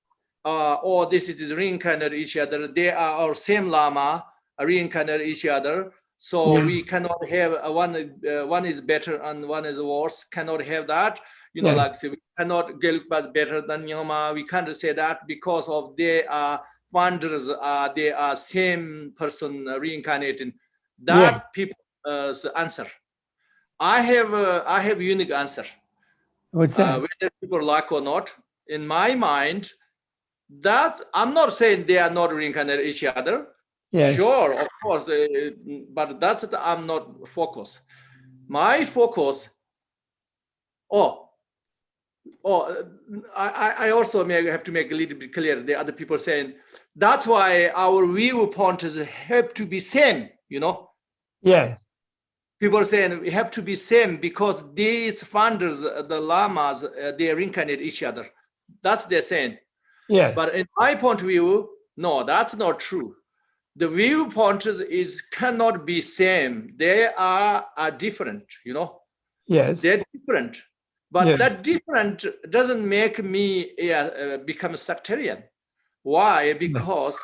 this is reincarnate each other. They are our same Lama, reincarnate each other. So Yeah. we cannot have one is better and one is worse. Cannot have that. Yeah. Like say we cannot Gelugpa is better than Nyama. We can't say that because of they are founders. They are same person reincarnating. That Yeah. people answer. I have unique answer. What's that? Whether people like or not, in my mind, that I'm not saying they are not reincarnated each other. Yes. Sure, of course, but that's I'm not focused. My focus. I also have to make a little bit clear. The other people saying that's why our viewpoint have to be same. Yes. People are saying we have to be same because these founders, the lamas, they reincarnate each other. That's they're saying. Yes. But in my point of view, no, that's not true. The viewpoint is cannot be same. They are different, Yes. They're different. But Yes. that different doesn't make me become a sectarian. Why? Because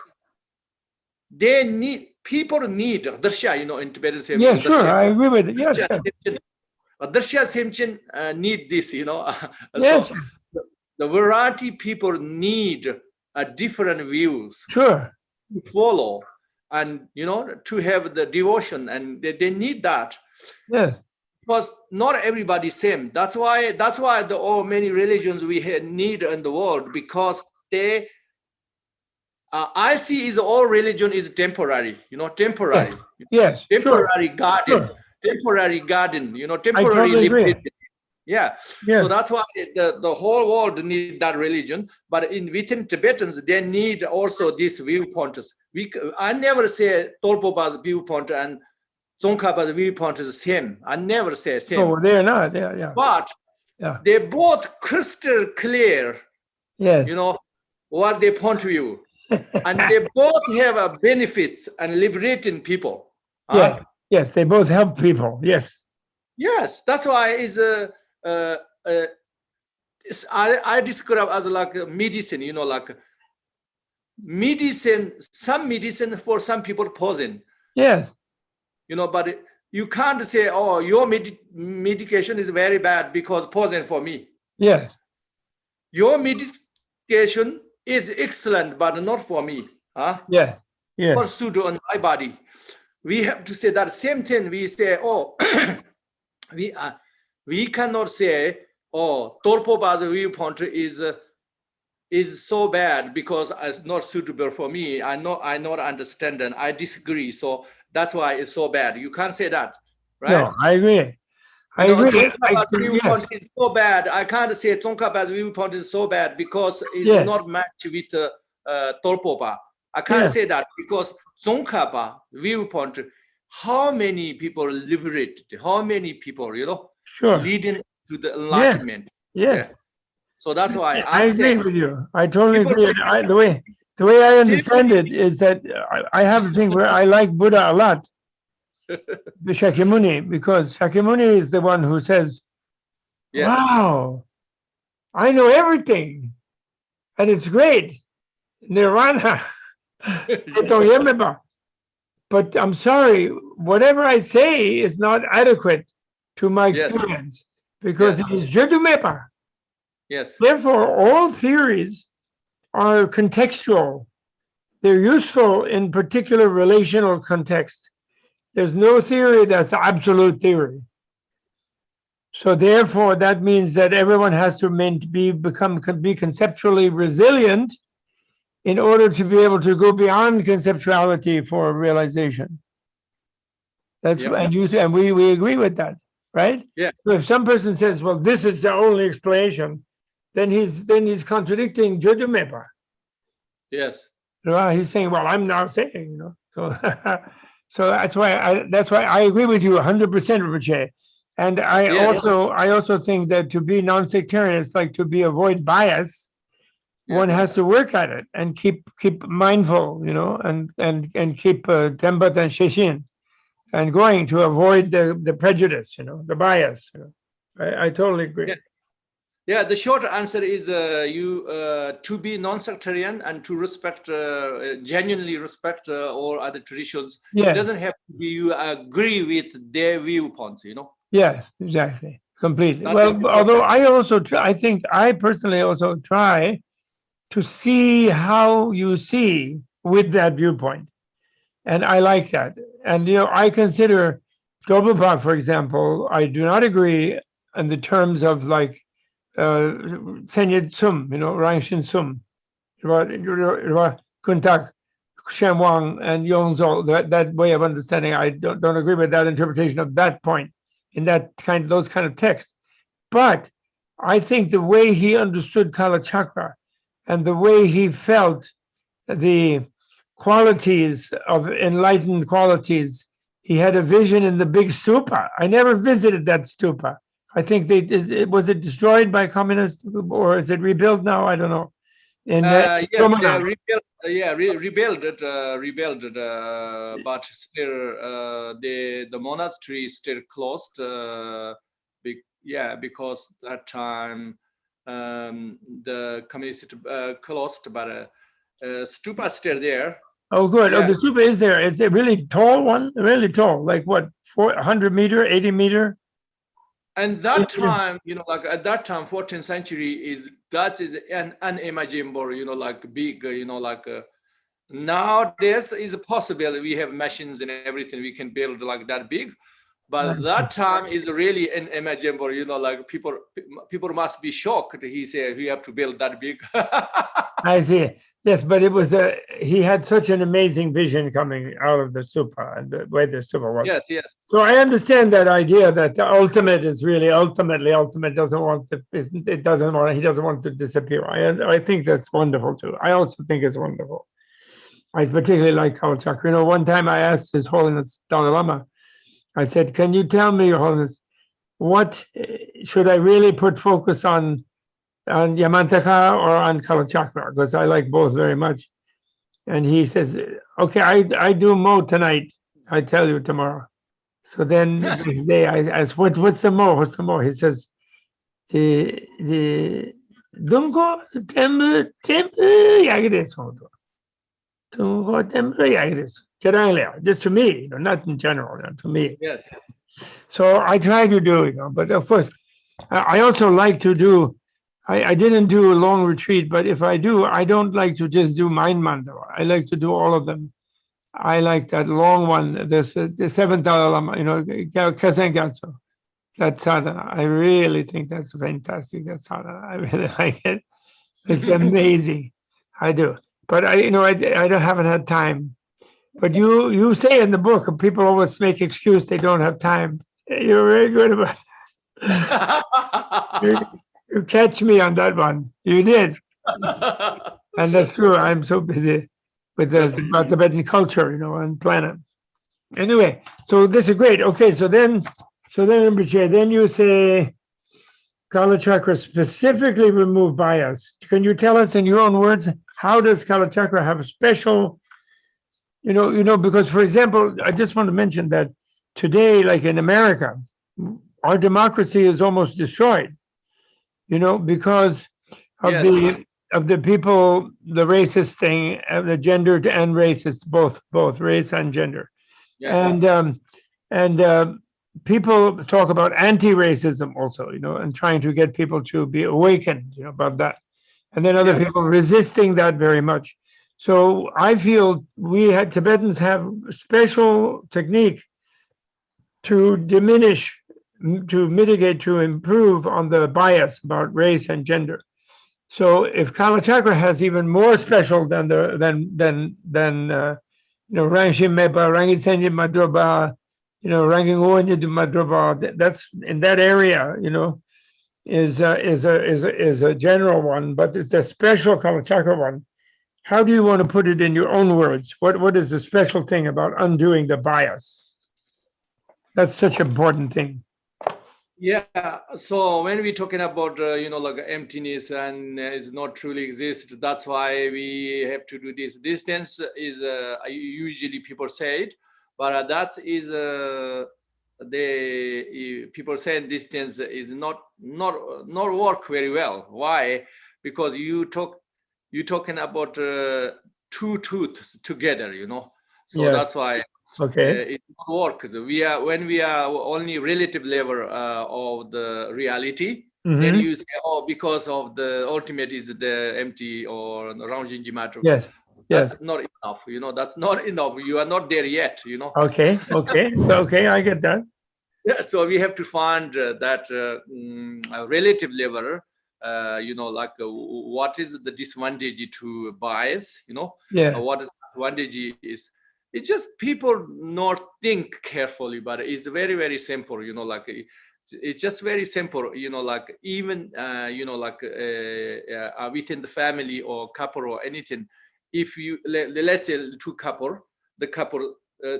people need darsha, in Tibetan say. Yes, sure. I agree with it. Yes. Darsha Semchen need this, Yes. So the variety people need different views. Sure. To follow and to have the devotion, and they need that. Yes. Because not everybody same. That's why many religions we need in the world, because they I see is all religion is temporary, temporary. Yes. Temporary Sure. garden, Sure. temporary garden, temporary totally agree. liberation. Yeah. Yes. So that's why the whole world need that religion. But within Tibetans, they need also these viewpoints. I never say Tolpopa's viewpoint and Tsongkhapa's viewpoint is the same. I never say same. Oh, they're not. Yeah. But they both crystal clear, Yes. what they point to you. And they both have benefits and liberating people. Yes. Yes, they both help people. Yes. Yes, that's why I describe as like medicine, like medicine, some medicine for some people poison. Yes. But you can't say, your medication is very bad because poison for me. Yes. Your medication is excellent, but not for me. Yeah. Yeah. For pseudo on my body. We have to say that same thing. We say, we cannot say, Tolpopa's viewpoint is so bad because it's not suitable for me. I not understand and I disagree. So that's why it's so bad. You can't say that, right? No, I agree. I agree. Tsongkhapa's viewpoint is so bad. I can't say Tsongkhapa's viewpoint is so bad because it's not matched with Tolpopa. I can't say that because Tsongkhapa viewpoint, how many people liberated, how many people, leading to the enlightenment. Yes. So that's why I agree with you. I totally agree. The way I understand it is that I have a thing where I like Buddha a lot, the Shakyamuni, because Shakyamuni is the one who says, wow, I know everything, and it's great, Nirvana. But I'm sorry, whatever I say is not adequate to my experience because it is Judumepa. Yes. Therefore, all theories are contextual. They're useful in particular relational context. There's no theory that's absolute theory. So therefore, that means that everyone has to be conceptually resilient in order to be able to go beyond conceptuality for realization. That's and we agree with that, right? Yeah. So if some person says, well, this is the only explanation, then he's contradicting Jojomepa. Yes. He's saying, well, I'm now saying, So So that's why I agree with you 100%, Rinpoche. And I also think that to be non-sectarian is like to be avoid bias. One has to work at it and keep mindful, and keep tempat and sheshin and going to avoid the prejudice, the bias. I totally agree. Yeah, the short answer is to be non-sectarian and to respect, genuinely respect all other traditions. Yeah. It doesn't have to be you agree with their viewpoints, Yeah, exactly. Completely. That Well, although I think I personally also try to see how you see with that viewpoint. And I like that. And, I consider Prabhupada, for example, I do not agree in the terms of like Senyid Sum, Rangshin Sum, Kuntak, Shenwang, and Yongzol, that way of understanding. I don't agree with that interpretation of that point in those kind of texts. But I think the way he understood Kalachakra and the way he felt the qualities of enlightened qualities, he had a vision in the big stupa. I never visited that stupa. I think was it destroyed by communists or is it rebuilt now? I don't know. Rebuilt it, but still the monastery is still closed. Because that time the communist closed, but stupa is still there. Oh, good. Yeah. Oh, the stupa is there. It's a really tall one, really tall, like what, 400 meter, 80 meter? And that time, at that time, 14th century that is unimaginable, big, nowadays is possible. We have machines and everything. We can build like that big. But that time is really unimaginable, people must be shocked. He said, we have to build that big. I see. Yes, but he had such an amazing vision coming out of the stupa and the way the stupa was. Yes. So I understand that idea that the ultimate is really ultimate he doesn't want to disappear. I think that's wonderful too. I also think it's wonderful. I particularly like Kalachakra. One time I asked His Holiness Dalai Lama, I said, can you tell me, Your Holiness, what should I really put focus on Yamantaka or on Kalachakra? Because I like both very much. And he says, okay, I do Mo tonight. I tell you tomorrow. So then the day I asked, what's the Mo? What's the Mo? He says, the Dungo Temple Yagres. Just to me, not in general, to me. Yes. So I try to do, but of course, I also like to do, I didn't do a long retreat, but if I do, I don't like to just do mind mandala. I like to do all of them. I like that long one, the seventh Dalai Lama, Kazengatsu, that sadhana. I really think that's fantastic, that sadhana. I really like it. It's amazing. I do. But I haven't had time. But you say in the book, people always make excuse they don't have time. You're very good about it. You catch me on that one. You did. And that's true. I'm so busy with about Tibetan culture, and planet. Anyway, so this is great. Okay, so then Rinpoche, then you say Kalachakra specifically remove bias. Can you tell us in your own words, how does Kalachakra have a special, because, for example, I just want to mention that today, like in America, our democracy is almost destroyed, because of the people, the racist thing, the gendered and racist, both race and gender. Yes. And people talk about anti-racism also, and trying to get people to be awakened, about that. And then other people resisting that very much. So I feel Tibetans have special technique to diminish, to mitigate, to improve on the bias about race and gender. So if Kalachakra has even more special than Rangshim Mepa, Rangisenyi Madroba, Ranging Onye Madroba, that's in that area, is a general one, but the special Kalachakra one how do you want to put it in your own words? What is the special thing about undoing the bias? That's such an important thing. Yeah, so when we're talking about like emptiness and is not truly exist, that's why we have to do this. Distance is usually people say it, but that is people saying distance is not work very well. Why? Because you're talking about two truths together, so Yeah. that's why Okay. it won't work. When we are only relative level of the reality, then Mhm. you say, oh, because of the ultimate is the empty or the round matter. Yes. Yes. That's not enough. That's not enough. You are not there yet. Okay. Okay. Okay. I get that. Yeah, so we have to find that relative level. Like what is the disadvantage to bias? Yeah. What is advantage is. It's just people not think carefully, but it's very, very simple, like it's just very simple, like even, like within the family or couple or anything, if you, let's say two couple, the couple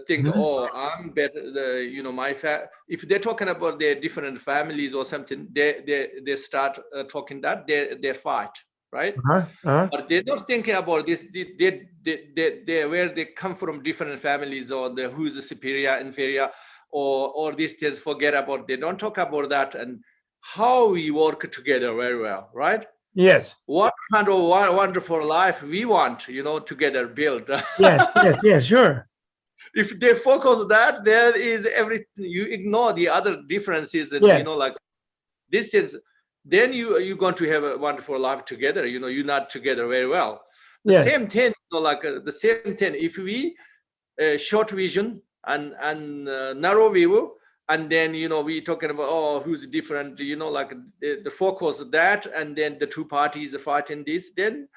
think, Mhm. oh, I'm better, if they're talking about their different families or something, they start talking that, they fight, right? But they're not thinking about this. They where they come from, different families, or who's the superior, inferior, or these things. Forget about. They don't talk about that and how we work together very well, right? Yes. What kind of wonderful life we want, together build. Yes. Yes. Yes. Sure. If they focus that, there is everything. You ignore the other differences, and Yes. like distance. Then you're going to have a wonderful life together. You're not together very well. The Yes. same thing, like the same thing. If we short vision and narrow view, and then we talking about, oh, who's different, like the focus of that, and then the two parties are fighting this, then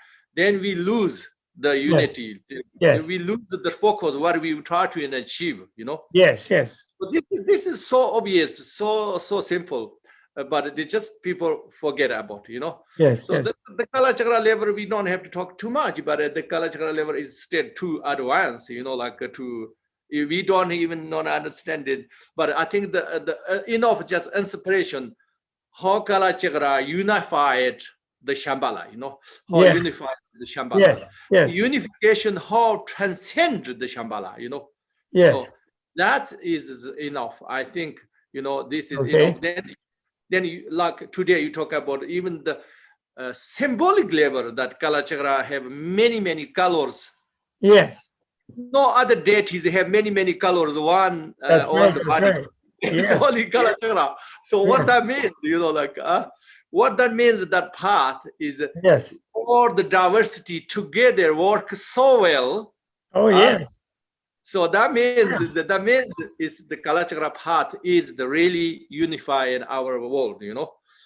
we lose the unity. Yes. We lose the focus what we try to achieve. Yes. Yes. But this is so obvious, so simple. But they just people forget about, Yes. So Yes. the Kala Chakra level, we don't have to talk too much, but the Kala Chakra level is still too advanced, like we don't even not understand it. But I think the enough just inspiration, how Kala Chakra unified the Shambhala, how Yes. unified the Shambhala. Yes. Yes. Unification, how transcend the Shambhala, Yes. So that is enough. I think, this is Okay. enough. Then like today you talk about even the symbolic level, that Kala Chakra have many colors. Yes. No other deities have many colors. One That's on right. the That's body. right. It's Yeah. only Kala Chakra. So what Yes. that means, what that means, that path is Yes. all the diversity together work so well. Oh, yes. So that means is the Kala Chakra path is the really unifying our world,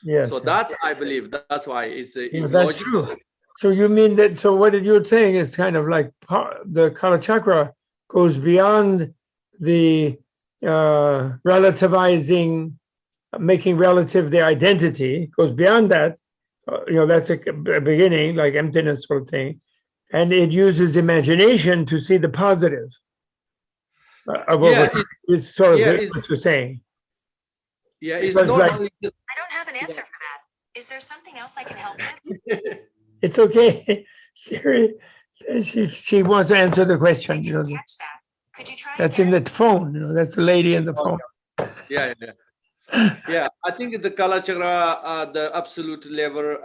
Yes. So that I believe that's why it's Yeah, that's logical. true. So you mean that? So what you're saying is kind of like the Kala Chakra goes beyond the relativizing, making relative the identity, goes beyond that. That's a beginning, like emptiness sort of thing, and it uses imagination to see the positive of what it's sort of what you're saying. Yeah, it's Because, not like, only just, I don't have an answer for that. Is there something else I can help with? it's okay. Siri, she wants to answer the question. Catch that. Could you try That's in again? the phone. That's the lady in the phone. yeah. I think the Kala Chakra, the absolute level,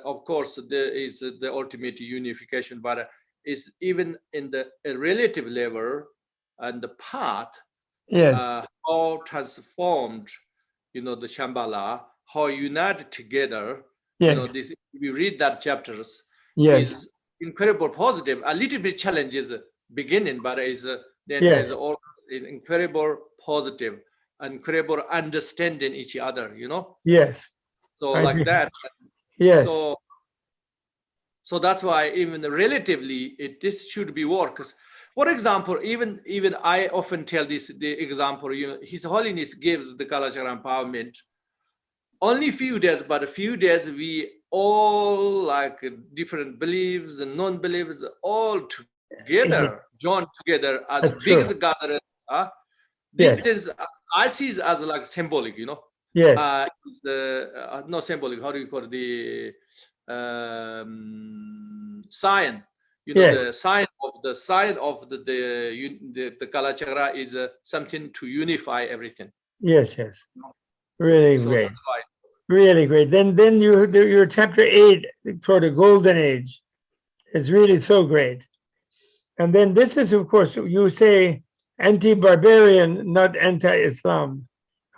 of course, is the ultimate unification, but is even in the relative level and the path, Yes. how transformed, the Shambhala, how united together. Yes. This we read that chapters Yes. is incredible positive. A little bit challenges beginning, but is then Yes. is all incredible positive, incredible understanding each other. Yes. So I like agree. that. Yes. So that's why even relatively this should be work. For example, even I often tell the example, His Holiness gives the Kala Chakra empowerment only few days, but a few days we all like different beliefs and non-beliefs all together, joined together as That's big true. as a gathering. This Yes. is, I see it as like symbolic, Yes. Not symbolic, how do you call it? The sign, Yes. the sign of the Kalachakra is something to unify everything. Yes. Yes. Really So great. that's why. Really great. Then your chapter 8 toward a golden age is really so great. And then this is, of course, you say anti-barbarian, not anti-Islam.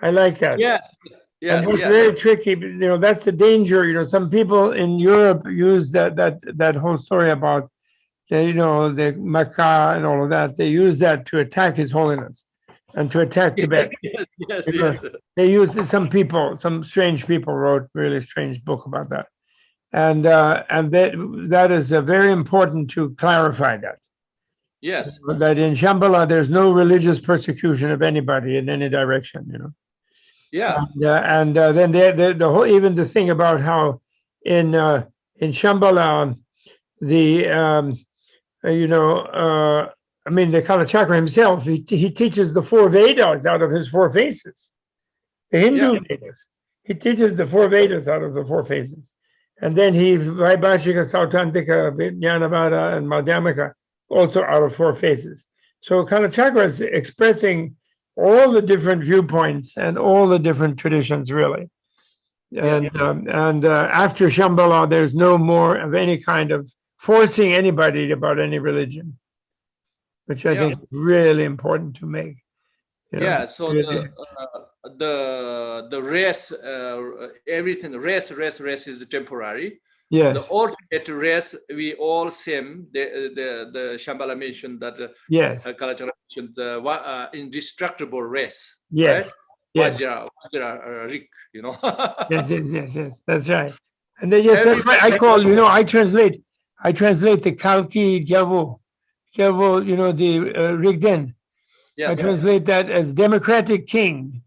I like that. Yes, And yes, that's yes. very tricky. That's the danger. Some people in Europe use that whole story about the Mecca and all of that. They use that to attack His Holiness and to attack Tibet. Yes, Because yes. they used some strange people wrote a really strange book about that. And that is very important to clarify that. Yes. That in Shambhala, there's no religious persecution of anybody in any direction. Yeah. And then the whole, even the thing about how in Shambhala, the the Kalachakra himself, he teaches the 4 Vedas out of his 4 faces, the Hindu Vedas. He teaches the 4 Vedas out of the 4 faces. And then he, Vaibhashika, Sautantika, Vijnanavada, and Madhyamaka, also out of 4 faces. So Kalachakra is expressing all the different viewpoints and all the different traditions, really. And after Shambhala, there's no more of any kind of forcing anybody about any religion, which I think is really important to make. So the rest, everything, rest is temporary. Yes. The ultimate rest, we all same. The Shambhala mentioned that. Yes. Kalachakra mentioned the indestructible rest. Yes. Right? Yes. Vajra, Rik, Yes. That's right. And then I call, I translate the Kalki Javo, the Rigden. Yes. I translate that as democratic king.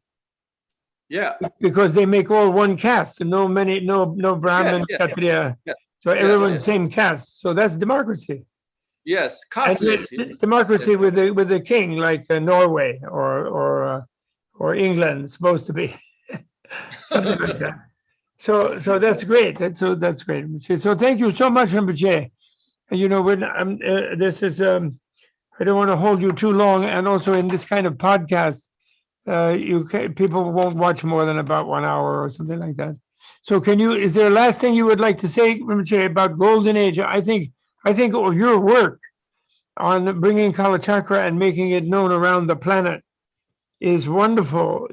Yeah. Because they make all one caste, no Brahmin, Kshatriya. So everyone's same caste. So that's democracy. Yes, casteless. Democracy with the king, like Norway or England, is supposed to be. Something like that. So that's great. That's great. So thank you so much, Rinpoche. When this is I don't want to hold you too long, and also in this kind of podcast, people won't watch more than about 1 hour or something like that. So is there a last thing you would like to say, Rinpoche, about Golden Age? I think your work on bringing Kalachakra and making it known around the planet is wonderful.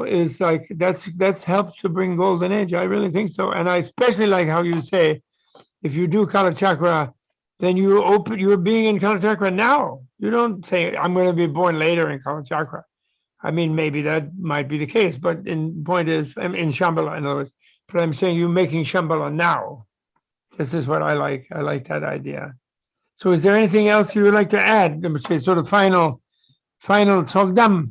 Is like that's helped to bring Golden Age. I really think so, and I especially like how you say, if you do Kalachakra, then you're being in Kalachakra now. You don't say, I'm going to be born later in Kalachakra. I mean, maybe that might be the case, but the point is, I'm in Shambhala, in other words. But I'm saying you're making Shambhala now. This is what I like. I like that idea. So is there anything else you would like to add? Say sort of final Sogdam.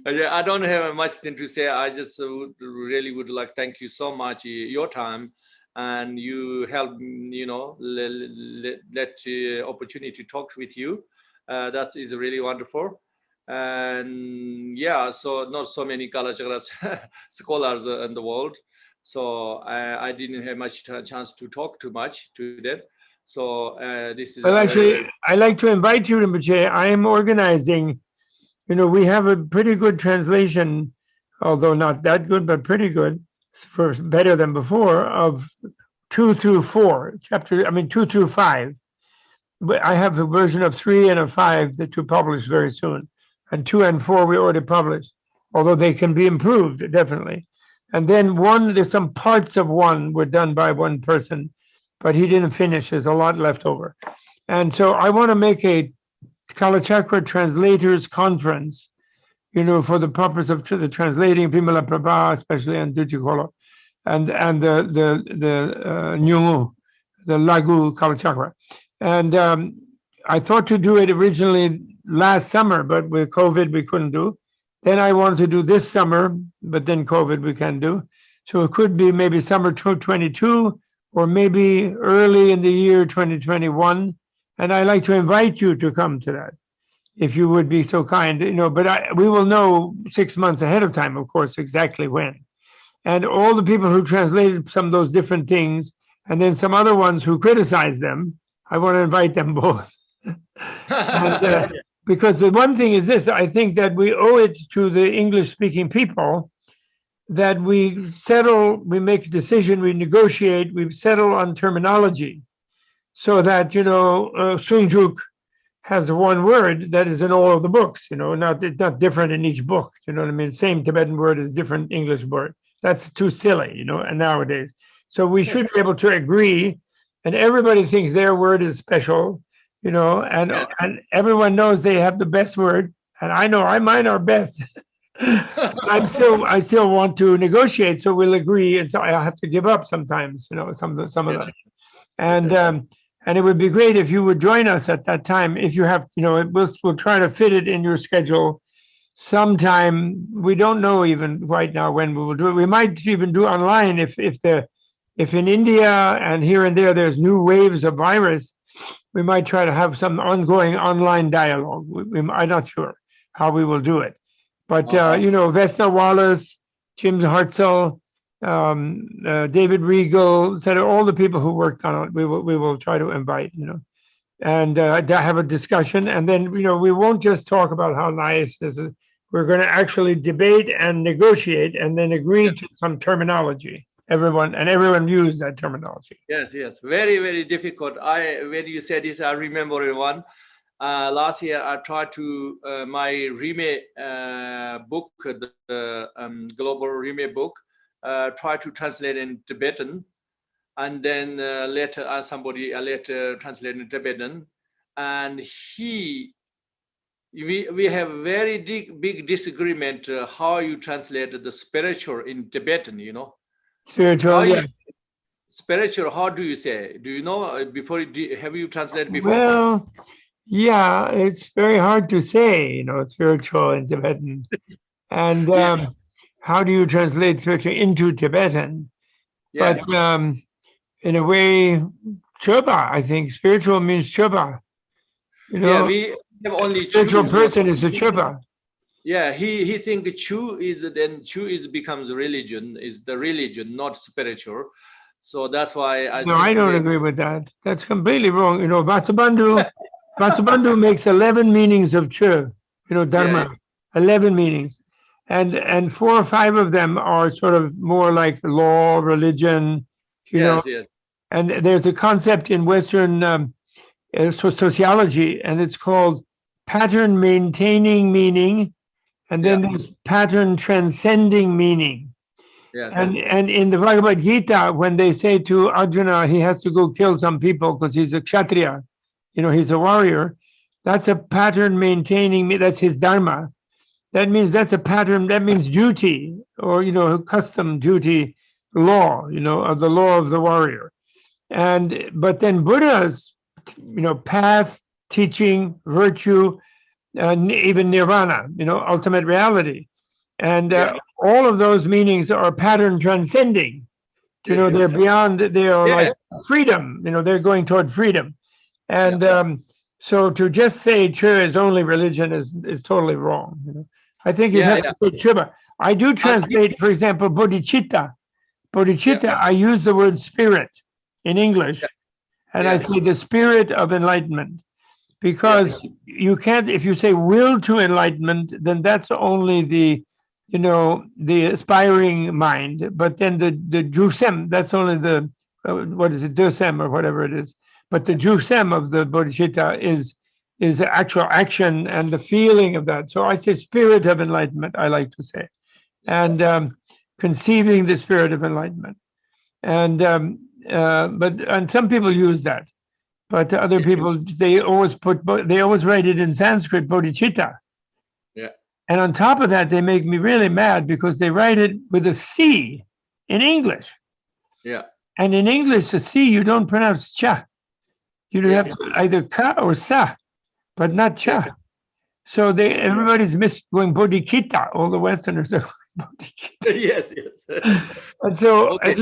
Yeah, I don't have much thing to say. I just really would like thank you so much your time, and you helped let opportunity to talk with you. That is really wonderful. And so not so many Kalachakra scholars in the world, so I didn't have much chance to talk too much to them. So this is. Well, actually, I like to invite you, Rinpoche. I am organizing. We have a pretty good translation, although not that good, but pretty good, for better than before, of 2 through 4 chapter. 2 through 5. But I have a version of 3 and a 5 that to publish very soon, and 2 and 4 we already published, although they can be improved definitely. And then 1, there's some parts of 1 were done by one person, but he didn't finish. There's a lot left over, and so I want to make a Kalachakra Translators Conference, for the purpose of the translating Vimala Prabha, especially and Duchikolo, and the Nyungu, the Lagu Kalachakra. And I thought to do it originally last summer, but with COVID we couldn't do. Then I wanted to do this summer, but then COVID we can't do. So it could be maybe summer 2022 or maybe early in the year 2021. And I'd like to invite you to come to that, if you would be so kind, but we will know 6 months ahead of time, of course, exactly when. And all the people who translated some of those different things, and then some other ones who criticized them, I want to invite them both. And, because the one thing is this, I think that we owe it to the English-speaking people that we settle, we make a decision, we negotiate, we settle on terminology, so that, Sunjuk has one word that is in all of the books, it's not different in each book, you know what I mean? Same Tibetan word is different English word. That's too silly, and nowadays. So we should be able to agree, and everybody thinks their word is special, and everyone knows they have the best word, and I know mine are best. I still want to negotiate, so we'll agree, and so I have to give up sometimes, some of them. And it would be great if you would join us at that time. If you have, we'll try to fit it in your schedule sometime. We don't know even right now when we will do it. We might even do online if in India and here and there there's new waves of virus. We might try to have some ongoing online dialogue. I'm not sure how we will do it, but Vesna Wallace, Jim Hartzell, David Regal, etc. All the people who worked on it, we will try to invite, and have a discussion. And then, we won't just talk about how nice this is. We're going to actually debate and negotiate, and then agree to some terminology. Everyone use that terminology. Yes, very, very difficult. When you said this, I remember one. Last year, I tried to my Rime book, the global Rime book. Try to translate in Tibetan, and then later somebody later translated in Tibetan, and we have very big disagreement how you translate the spiritual in Tibetan. Spiritual, spiritual. How do you say? Do you know before? Have you translated before? Well, yeah, it's very hard to say. Spiritual in Tibetan, and. How do you translate spiritual into Tibetan? Yeah. But in a way, choba, I think spiritual means choba. Yeah, we have only spiritual person is a choba. Yeah, he think Chu becomes religion, is the religion, not spiritual. So that's why I don't agree with that. That's completely wrong. Vasubandhu makes 11 meanings of Chu, Dharma, 11 meanings. And 4 or 5 of them are sort of more like law, religion, Yes. And there's a concept in Western sociology, and it's called pattern maintaining meaning, and then there's pattern transcending meaning. Yes. And in the Bhagavad Gita, when they say to Arjuna he has to go kill some people because he's a kshatriya, he's a warrior, that's a pattern maintaining, that's his dharma. That means that's a pattern, that means duty, or, custom, duty, law, of the law of the warrior. But then Buddha's, path, teaching, virtue, even nirvana, ultimate reality. And all of those meanings are pattern transcending. They're beyond, they are like freedom, they're going toward freedom. And so to just say Chu is only religion is totally wrong. I think you have to say Chuba. I do translate, for example, bodhicitta. Bodhicitta, I use the word spirit in English, and I say the spirit of enlightenment, because you can't, if you say will to enlightenment, then that's only the aspiring mind, but then the jusem, that's only the, dosem or whatever it is. But the jusem of the bodhicitta is actual action and the feeling of that. So I say spirit of enlightenment, I like to say, and conceiving the spirit of enlightenment. And but some people use that, but other people, they always write it in Sanskrit, bodhicitta. Yeah. And on top of that, they make me really mad because they write it with a C in English. Yeah. And in English, the C you don't pronounce cha. You have to either ka or sa, but not cha. So everybody's going bodhicitta. All the Westerners are going bodhicitta. Yes, And so Okay.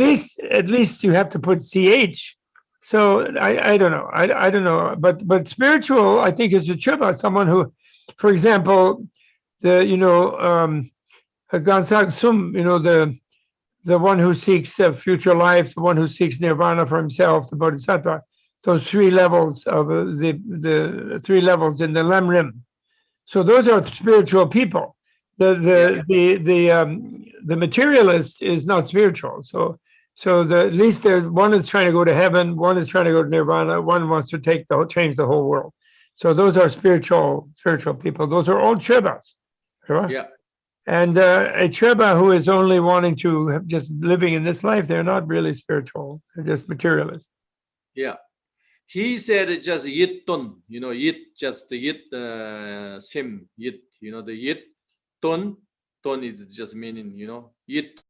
at least you have to put ch. So I don't know. I don't know. But spiritual, I think, is a chuba, someone who, for example, Gansag Sum, the one who seeks future life, the one who seeks nirvana for himself, the bodhisattva. Those 3 levels of the 3 levels in the Lemrim. So those are spiritual people. The materialist is not spiritual. So at least one is trying to go to heaven, one is trying to go to nirvana, one wants to change the whole world. So those are spiritual people. Those are all chebas. Right? Yeah. And a cheba who is only wanting to just living in this life, they're not really spiritual. They're just materialists. Yeah. He said just yit ton, yit, just the yit sim, yit, the yit ton is just meaning, yit